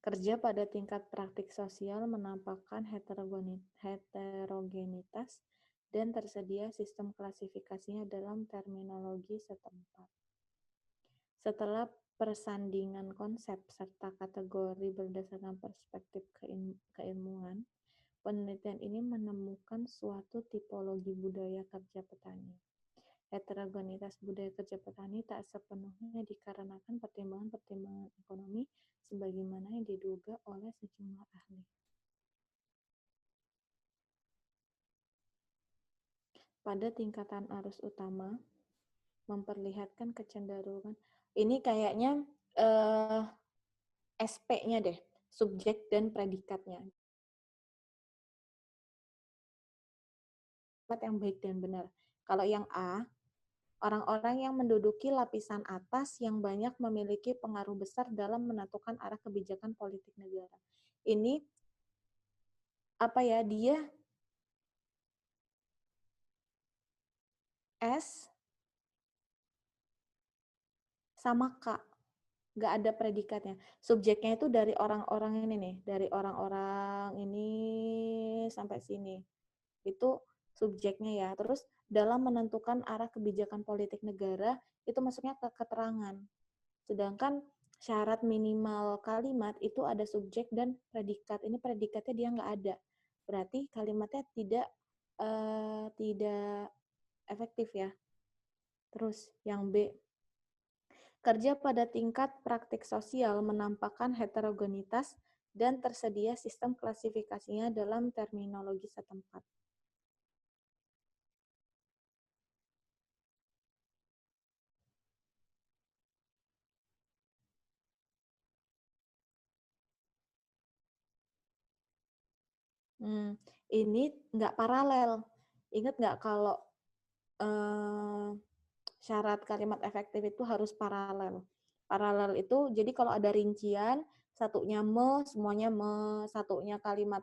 Kerja pada tingkat praktik sosial menampakkan heterogenitas dan tersedia sistem klasifikasinya dalam terminologi setempat. Setelah persandingan konsep serta kategori berdasarkan perspektif keilmuan, penelitian ini menemukan suatu tipologi budaya kerja petani. Heterogenitas budaya kerja petani tak sepenuhnya dikarenakan pertimbangan-pertimbangan ekonomi sebagaimana yang diduga oleh sejumlah ahli. Pada tingkatan arus utama, memperlihatkan kecenderungan. Ini kayaknya SP-nya deh, subjek dan predikatnya. Yang baik dan benar. Kalau yang A, orang-orang yang menduduki lapisan atas yang banyak memiliki pengaruh besar dalam menentukan arah kebijakan politik negara. Ini apa ya, dia S sama K, nggak ada predikatnya. Subjeknya itu dari orang-orang ini nih, dari orang-orang ini sampai sini. Itu subjeknya ya. Terus dalam menentukan arah kebijakan politik negara, itu masuknya ke keterangan. Sedangkan syarat minimal kalimat itu ada subjek dan predikat. Ini predikatnya dia nggak ada. Berarti kalimatnya tidak efektif ya. Terus yang B, kerja pada tingkat praktik sosial menampakkan heterogenitas dan tersedia sistem klasifikasinya dalam terminologi setempat. Ini nggak paralel. Ingat nggak kalau syarat kalimat efektif itu harus paralel. Paralel itu, jadi kalau ada rincian, satunya semuanya satunya kalimat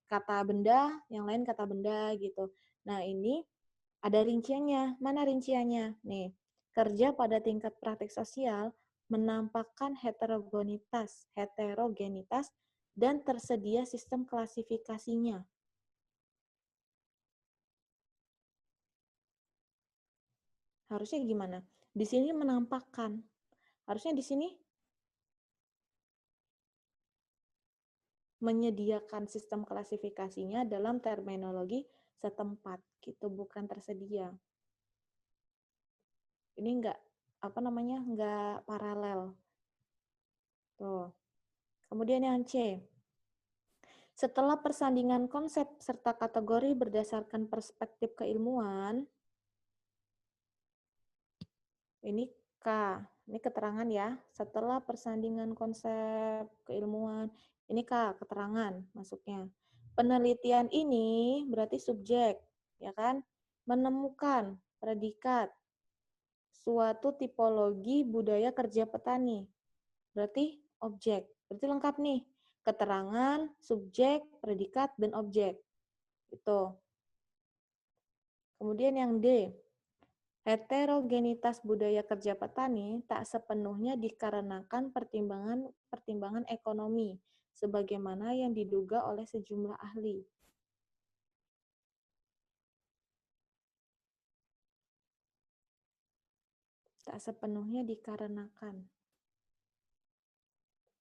kata benda, yang lain kata benda gitu. Nah ini ada rinciannya. Mana rinciannya? Nih, kerja pada tingkat praktik sosial menampakkan heterogenitas, dan tersedia sistem klasifikasinya. Harusnya gimana? Di sini menampakkan. Harusnya di sini menyediakan sistem klasifikasinya dalam terminologi setempat, gitu, bukan tersedia. Ini enggak enggak paralel. Tuh. Kemudian yang C. Setelah persandingan konsep serta kategori berdasarkan perspektif keilmuan, ini K. Ini keterangan ya. Setelah persandingan konsep keilmuan, ini K, keterangan masuknya. Penelitian ini berarti subjek, ya kan? Menemukan predikat suatu tipologi budaya kerja petani. Berarti objek. Berarti lengkap nih. Keterangan, subjek, predikat, dan objek. Itu. Kemudian yang D. Heterogenitas budaya kerja petani tak sepenuhnya dikarenakan pertimbangan ekonomi, sebagaimana yang diduga oleh sejumlah ahli. Tak sepenuhnya dikarenakan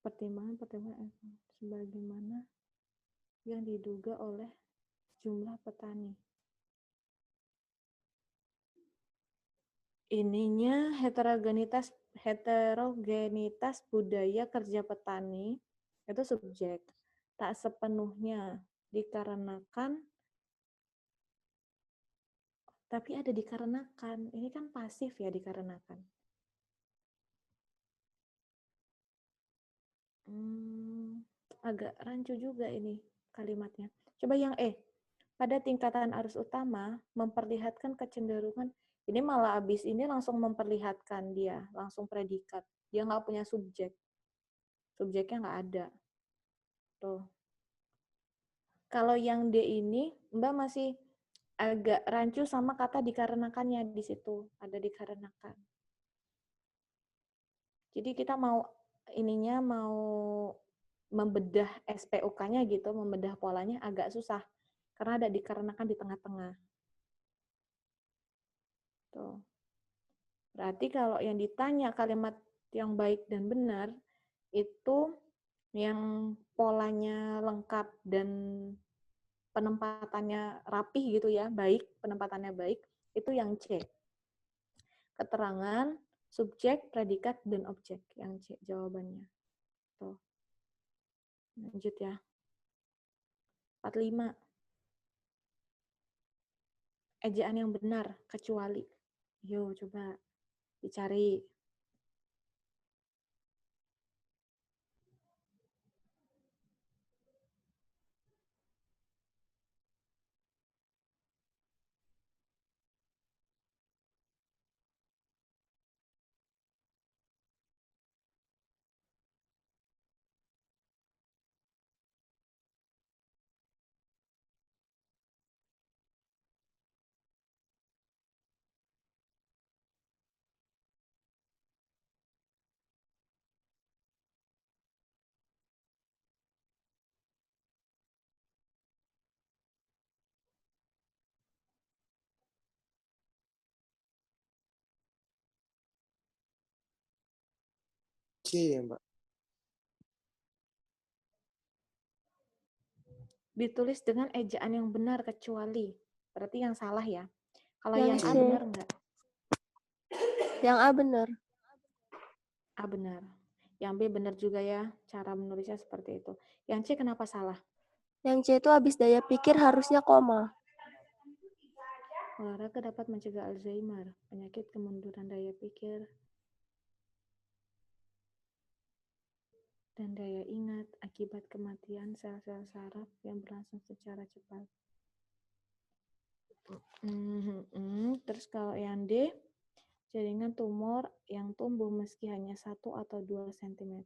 pertimbangan sebagaimana yang diduga oleh jumlah petani. Ininya heterogenitas budaya kerja petani itu subjek. Tak sepenuhnya dikarenakan, tapi ada dikarenakan. Ini kan pasif ya, dikarenakan. Agak rancu juga ini kalimatnya. Coba yang E. Pada tingkatan arus utama, memperlihatkan kecenderungan. Ini malah abis ini langsung memperlihatkan dia, langsung predikat. Dia nggak punya subjek. Subjeknya nggak ada. Tuh. Kalau yang D ini, Mbak masih agak rancu sama kata dikarenakannya di situ. Ada dikarenakan. Jadi kita mau membedah SPOK-nya gitu, membedah polanya agak susah. Karena ada dikarenakan di tengah-tengah. Tuh. Berarti kalau yang ditanya kalimat yang baik dan benar, itu yang polanya lengkap dan penempatannya rapih gitu ya, baik, penempatannya baik, itu yang C. Keterangan, subjek, predikat, dan objek. Yang C jawabannya. Tuh. Lanjut ya. 45. Ejaan yang benar, kecuali. Yuk, coba dicari. C ya, Mbak. Ditulis dengan ejaan yang benar kecuali. Berarti yang salah ya. Kalau Yang yang A C. benar nggak? Yang A benar. A benar. Yang B benar juga ya. Cara menulisnya seperti itu. Yang C kenapa salah? Yang C itu habis daya pikir harusnya koma. Olahraga dapat mencegah Alzheimer, penyakit kemunduran daya pikir, dan daya ingat akibat kematian sel-sel saraf yang berlangsung secara cepat. Terus kalau yang D, jaringan tumor yang tumbuh meski hanya 1 atau 2 cm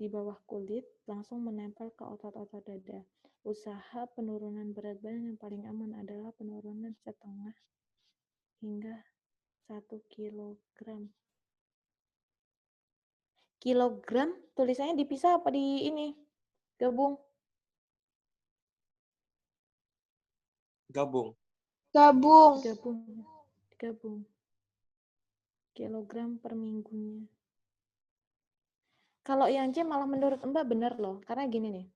di bawah kulit langsung menempel ke otot-otot dada. Usaha penurunan berat badan yang paling aman adalah penurunan setengah hingga 1 kilogram. Kilogram tulisannya dipisah apa di ini? Gabung. Gabung. Gabung. Gabung. Kilogram per minggunya. Kalau yang C malah menurut Mbak benar loh, karena gini nih.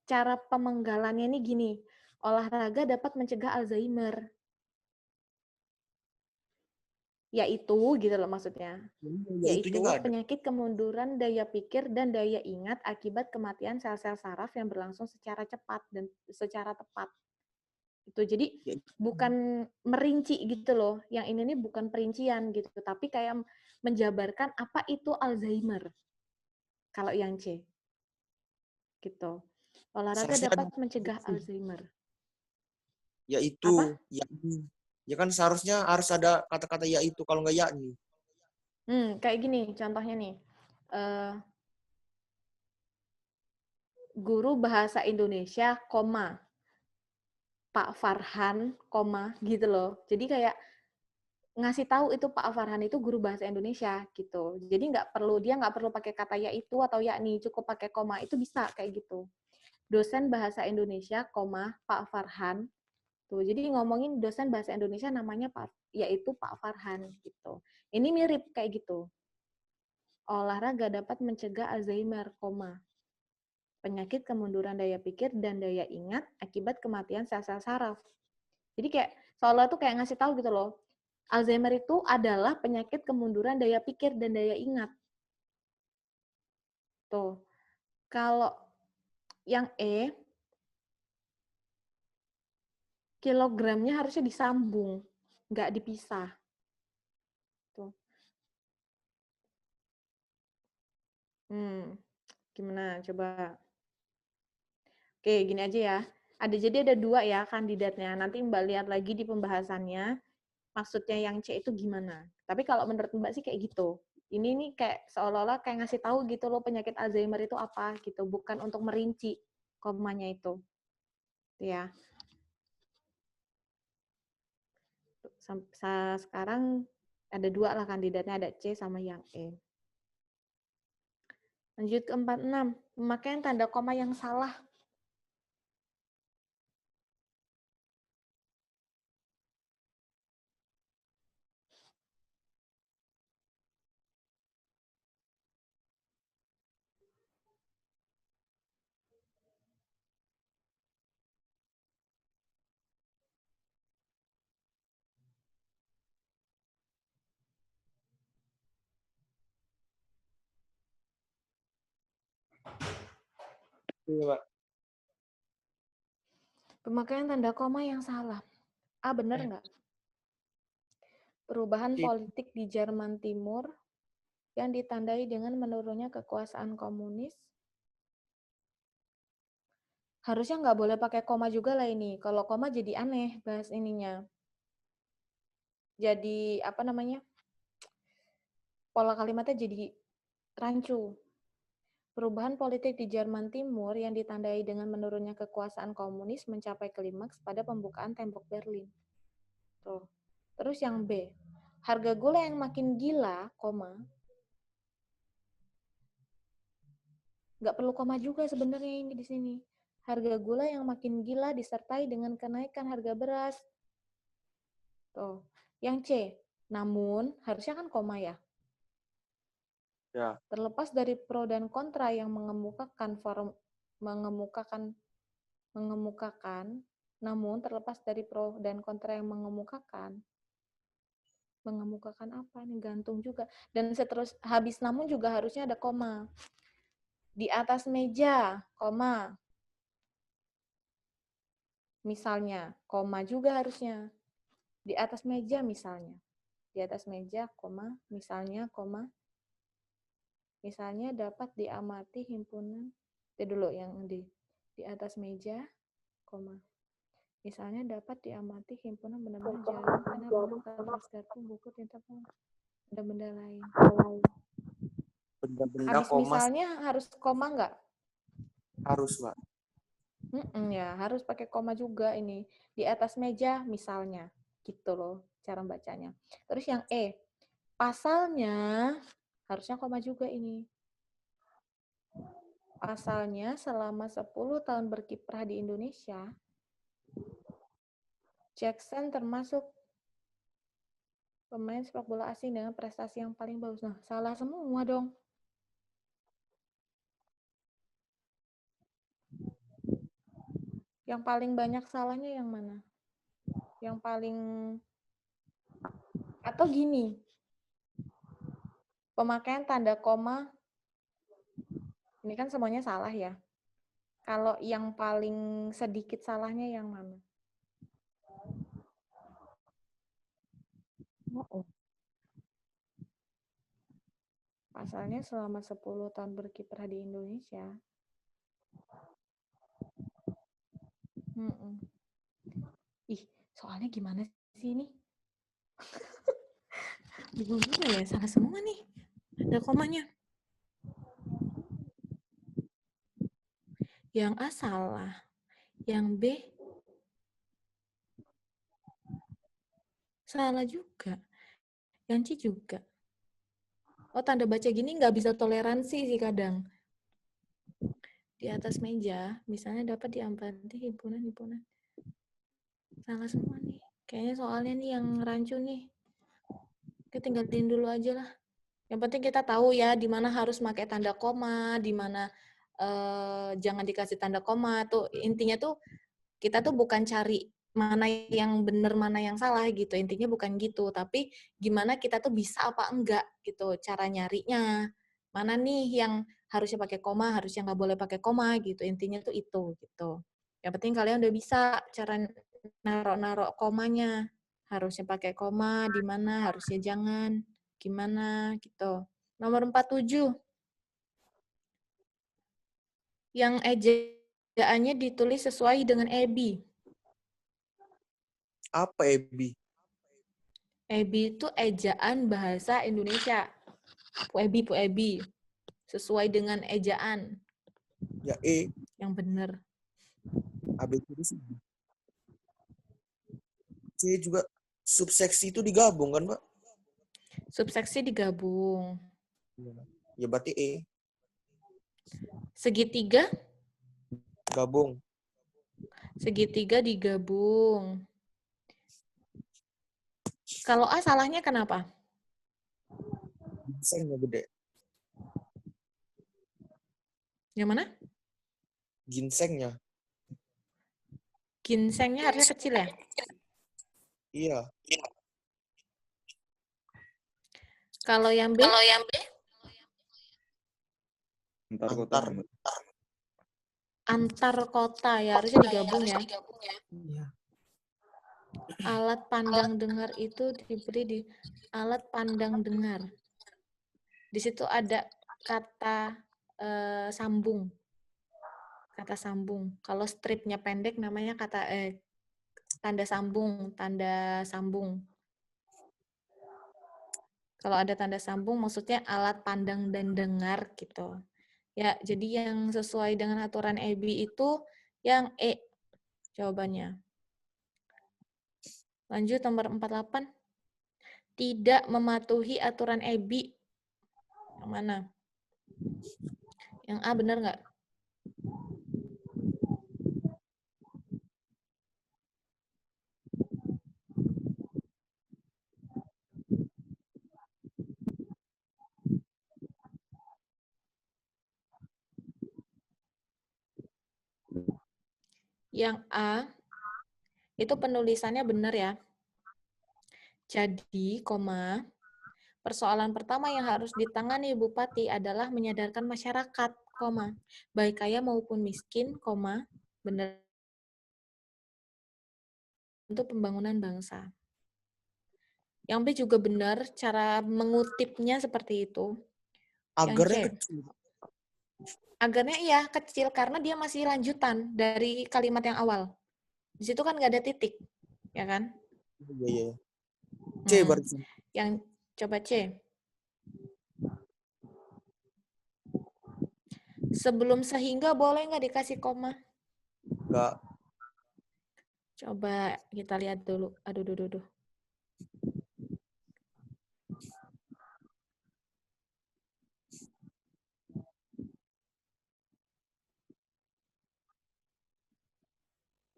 Cara pemenggalannya ini gini. Olahraga dapat mencegah Alzheimer. Yaitu gitu loh maksudnya. Ya, Yaitu itunya nggak ada. penyakit kemunduran daya pikir dan daya ingat akibat kematian sel-sel saraf yang berlangsung secara cepat dan secara tepat. Itu jadi Ya, bukan merinci gitu loh. Yang ini nih bukan perincian gitu, tapi kayak menjabarkan apa itu Alzheimer. Kalau yang C. Gitu. Olahraga seharusnya dapat ada. mencegah Alzheimer. Ya itu, Apa? yakni. Ya kan seharusnya harus ada kata-kata ya itu, kalau nggak yakni. Kayak gini contohnya nih. Guru bahasa Indonesia, koma, Pak Farhan, koma, gitu loh. Jadi kayak ngasih tahu itu Pak Farhan itu guru bahasa Indonesia gitu. Jadi dia nggak perlu pakai kata ya itu atau yakni, cukup pakai koma itu bisa kayak gitu. Dosen bahasa Indonesia, koma, Pak Farhan. Tuh, jadi ngomongin dosen bahasa Indonesia namanya yaitu Pak Farhan gitu. Ini mirip kayak gitu. Olahraga dapat mencegah Alzheimer, koma, penyakit kemunduran daya pikir dan daya ingat akibat kematian sel-sel saraf. Jadi kayak seolah tuh kayak ngasih tahu gitu loh. Alzheimer itu adalah penyakit kemunduran daya pikir dan daya ingat. Tuh. Kalau yang E, kilogramnya harusnya disambung, nggak dipisah. Tuh. Gimana? Coba. Oke, gini aja ya. Jadi ada 2 ya kandidatnya. Nanti Mbak lihat lagi di pembahasannya, maksudnya yang C itu gimana. Tapi kalau menurut Mbak sih kayak gitu. Ini nih kayak seolah-olah kayak ngasih tahu gitu loh penyakit Alzheimer itu apa gitu, bukan untuk merinci komanya itu. Ya. Sekarang ada 2 lah kandidatnya, ada C sama yang E. Lanjut ke 46, pemakaian tanda koma yang salah. Iya, Pak. Pemakaian tanda koma yang salah. A, benar nggak? Perubahan politik di Jerman Timur yang ditandai dengan menurunnya kekuasaan komunis. Harusnya nggak boleh pakai koma juga lah ini. Kalau koma jadi aneh bahas ininya. Jadi, apa namanya? Pola kalimatnya jadi rancu. Perubahan politik di Jerman Timur yang ditandai dengan menurunnya kekuasaan komunis mencapai klimaks pada pembukaan tembok Berlin. Tuh. Terus yang B, harga gula yang makin gila, koma, nggak perlu koma juga sebenarnya ini di sini. Harga gula yang makin gila disertai dengan kenaikan harga beras. Tuh. Yang C, Namun, harusnya kan koma ya. Ya. Terlepas dari pro dan kontra yang mengemukakan, namun terlepas dari pro dan kontra yang mengemukakan apa nih, gantung juga. Dan seterus habis namun juga harusnya ada koma. Di atas meja, koma. Misalnya, koma juga harusnya. Di atas meja misalnya. Di atas meja, koma, misalnya, koma. Misalnya dapat diamati himpunan, dulu yang di atas meja, koma. Misalnya dapat diamati himpunan benda-benda jarum, pena, benang, kertas, garpu, buku, tinta, benda-benda lain. Benda-benda Habis koma misalnya harus koma nggak? harus, Mbak. Ya, harus pakai koma juga ini. Di atas meja misalnya. Gitu loh cara bacanya. Terus yang pasalnya harusnya koma juga ini. Pasalnya selama 10 tahun berkiprah di Indonesia, Jackson termasuk pemain sepak bola asing dengan prestasi yang paling bagus. Nah, salah semua dong. Yang paling banyak salahnya yang mana? Yang paling... Atau gini, pemakaian tanda koma, ini kan semuanya salah ya. Kalau yang paling sedikit salahnya yang mana? Pasalnya selama 10 tahun berkiprah di Indonesia. Ih, soalnya gimana sih ini? Bingung juga ya, salah semua nih. Ada komanya. Yang A salah. Yang B salah juga. Yang C juga. Oh, tanda baca gini nggak bisa toleransi sih kadang. Di atas meja, misalnya dapat diamati himpunan-himpunan. Salah semua nih. Kayaknya soalnya nih yang rancu nih. Kita tinggalin dulu aja lah. Yang penting kita tahu ya di mana harus pakai tanda koma, di mana jangan dikasih tanda koma. Tuh intinya tuh kita tuh bukan cari mana yang benar, mana yang salah gitu. Intinya bukan gitu, tapi gimana kita tuh bisa apa enggak gitu cara nyarinya. Mana nih yang harusnya pakai koma, harusnya nggak boleh pakai koma gitu. Intinya tuh itu gitu. Yang penting kalian udah bisa cara narok-narok komanya. Harusnya pakai koma, di mana, harusnya jangan, gimana gitu. Nomor 47. Yang ejaannya ditulis sesuai dengan EBI. Apa EBI? EBI itu ejaan bahasa Indonesia. PUEBI. Sesuai dengan ejaan. Ya E. Yang benar. ABCD sih. C juga subseksi itu digabung kan, Mbak? Subseksi digabung. Ya berarti E. Segitiga? Gabung. Segitiga digabung. Kalau A salahnya kenapa? Ginsengnya gede. Yang mana? Ginsengnya. Ginsengnya harusnya kecil ya? Iya. Kalau yang B? Antar kota ya, harusnya digabung ya. Iya. Alat pandang dengar itu diberi di alat pandang dengar. Di situ ada kata sambung. Kata sambung. Kalau stripnya pendek namanya kata tanda sambung, tanda sambung. Kalau ada tanda sambung maksudnya alat pandang dan dengar gitu. Ya, jadi yang sesuai dengan aturan EBI itu yang E jawabannya. Lanjut nomor 48. Tidak mematuhi aturan EBI. Yang mana? Yang A benar nggak? Yang A, itu penulisannya benar ya. Jadi, persoalan pertama yang harus ditangani Bupati adalah menyadarkan masyarakat, baik kaya maupun miskin, benar untuk pembangunan bangsa. Yang B juga benar, cara mengutipnya seperti itu. Yang C, Agarnya kecil. agarnya iya kecil karena dia masih lanjutan dari kalimat yang awal. Di situ kan nggak ada titik, ya kan? Iya, iya. C Hmm. berarti. Yang coba C. Sebelum sehingga boleh nggak dikasih koma? Enggak. Coba kita lihat dulu. Aduh.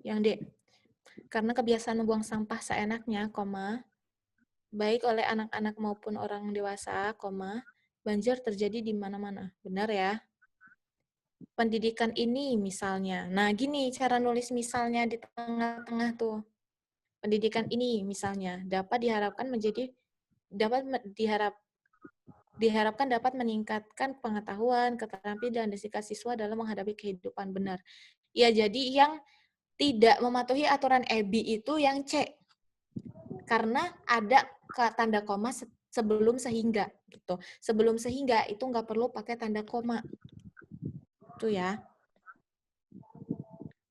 Yang D. Karena kebiasaan membuang sampah seenaknya, baik oleh anak-anak maupun orang dewasa, banjir terjadi di mana-mana. Benar ya? Pendidikan ini misalnya. Nah, gini cara nulis misalnya di tengah-tengah tuh. Pendidikan ini misalnya diharapkan dapat meningkatkan pengetahuan, keterampilan dan sikap siswa dalam menghadapi kehidupan. Benar. Ya, jadi yang tidak mematuhi aturan EBI itu yang C. Karena ada tanda koma sebelum sehingga gitu. Sebelum sehingga itu nggak perlu pakai tanda koma. Itu ya.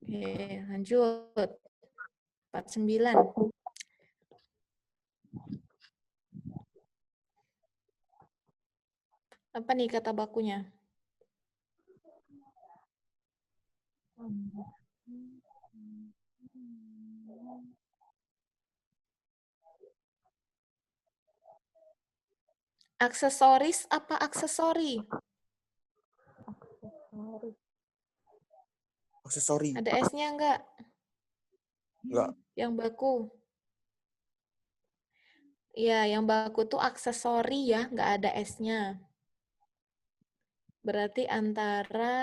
Oke, lanjut. 49. Apa nih kata bakunya? Aksesoris apa aksesori? Aksesori. Ada S-nya enggak? Enggak. Yang baku. Iya, yang baku tuh aksesori ya, nggak ada S-nya. Berarti antara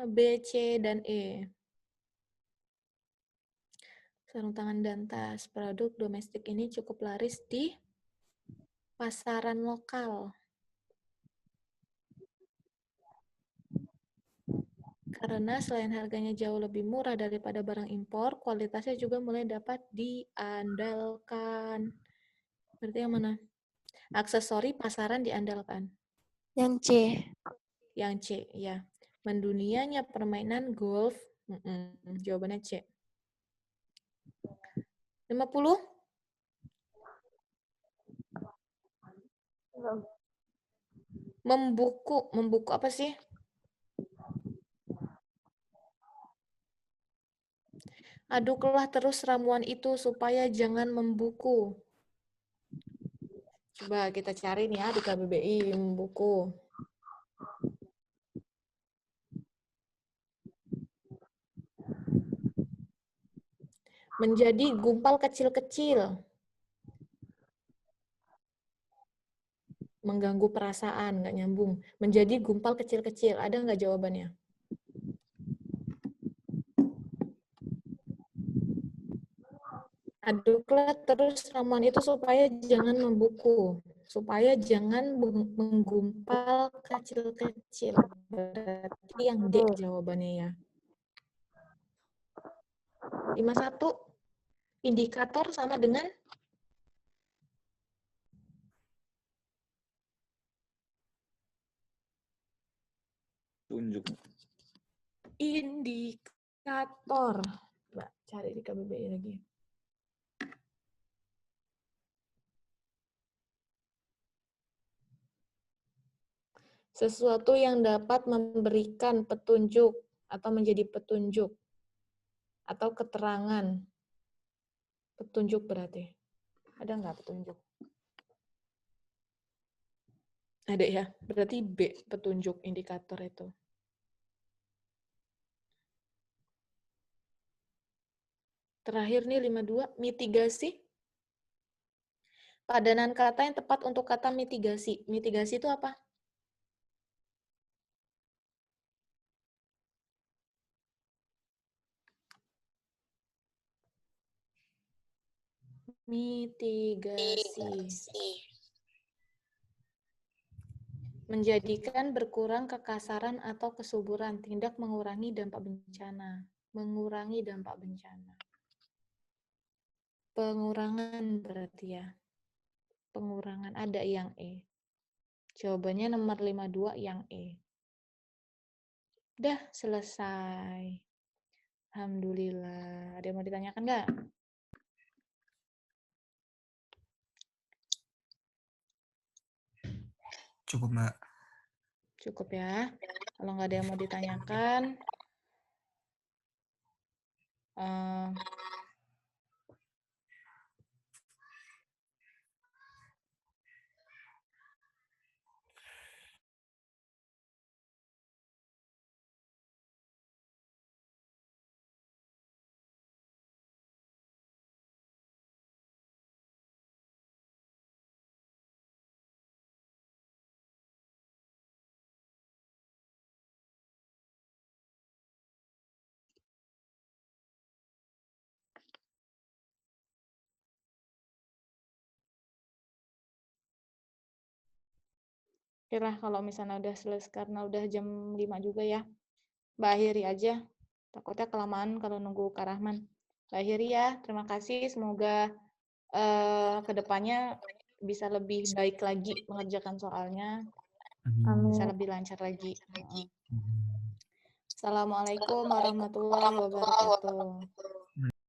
B, C, dan E. Sarung tangan dan tas. Produk domestik ini cukup laris di pasaran lokal. Karena selain harganya jauh lebih murah daripada barang impor, kualitasnya juga mulai dapat diandalkan. Berarti yang mana? Aksesori pasaran diandalkan. Yang C. Yang C, ya. Mendunianya permainan golf. Jawabannya C. 50? Membuku apa sih? Aduklah terus ramuan itu supaya jangan membuku. Coba kita cari nih ya di KBBI membuku. Menjadi gumpal kecil-kecil. Mengganggu perasaan, nggak nyambung. Menjadi gumpal kecil-kecil. Ada nggak jawabannya? Aduklah terus ramuan itu supaya jangan membuku. Supaya jangan menggumpal kecil-kecil. Berarti yang D jawabannya ya. 51. Indikator sama dengan Tunjuk. indikator. Coba cari di KBBI lagi. Sesuatu yang dapat memberikan petunjuk atau menjadi petunjuk atau keterangan. Petunjuk berarti. Ada nggak petunjuk? Ada ya. Berarti B, petunjuk indikator itu. Terakhir nih 52, mitigasi. Padanan kata yang tepat untuk kata mitigasi. Mitigasi itu apa? Mitigasi. Menjadikan berkurang kekasaran atau kesuburan, tindak mengurangi dampak bencana. Mengurangi dampak bencana. Pengurangan berarti ya. Pengurangan ada yang E. Jawabannya nomor 52 yang E. Udah selesai. Alhamdulillah. Ada yang mau ditanyakan nggak? Cukup, Mbak. Cukup ya. Kalau nggak ada yang mau ditanyakan, oke lah kalau misalnya udah selesai karena udah jam 5 juga ya. Mbak akhiri aja. Takutnya kelamaan kalau nunggu Kak Rahman. Mbak akhiri ya. Terima kasih. Semoga kedepannya bisa lebih baik lagi mengerjakan soalnya. Bisa lebih lancar lagi. Assalamualaikum warahmatullahi wabarakatuh.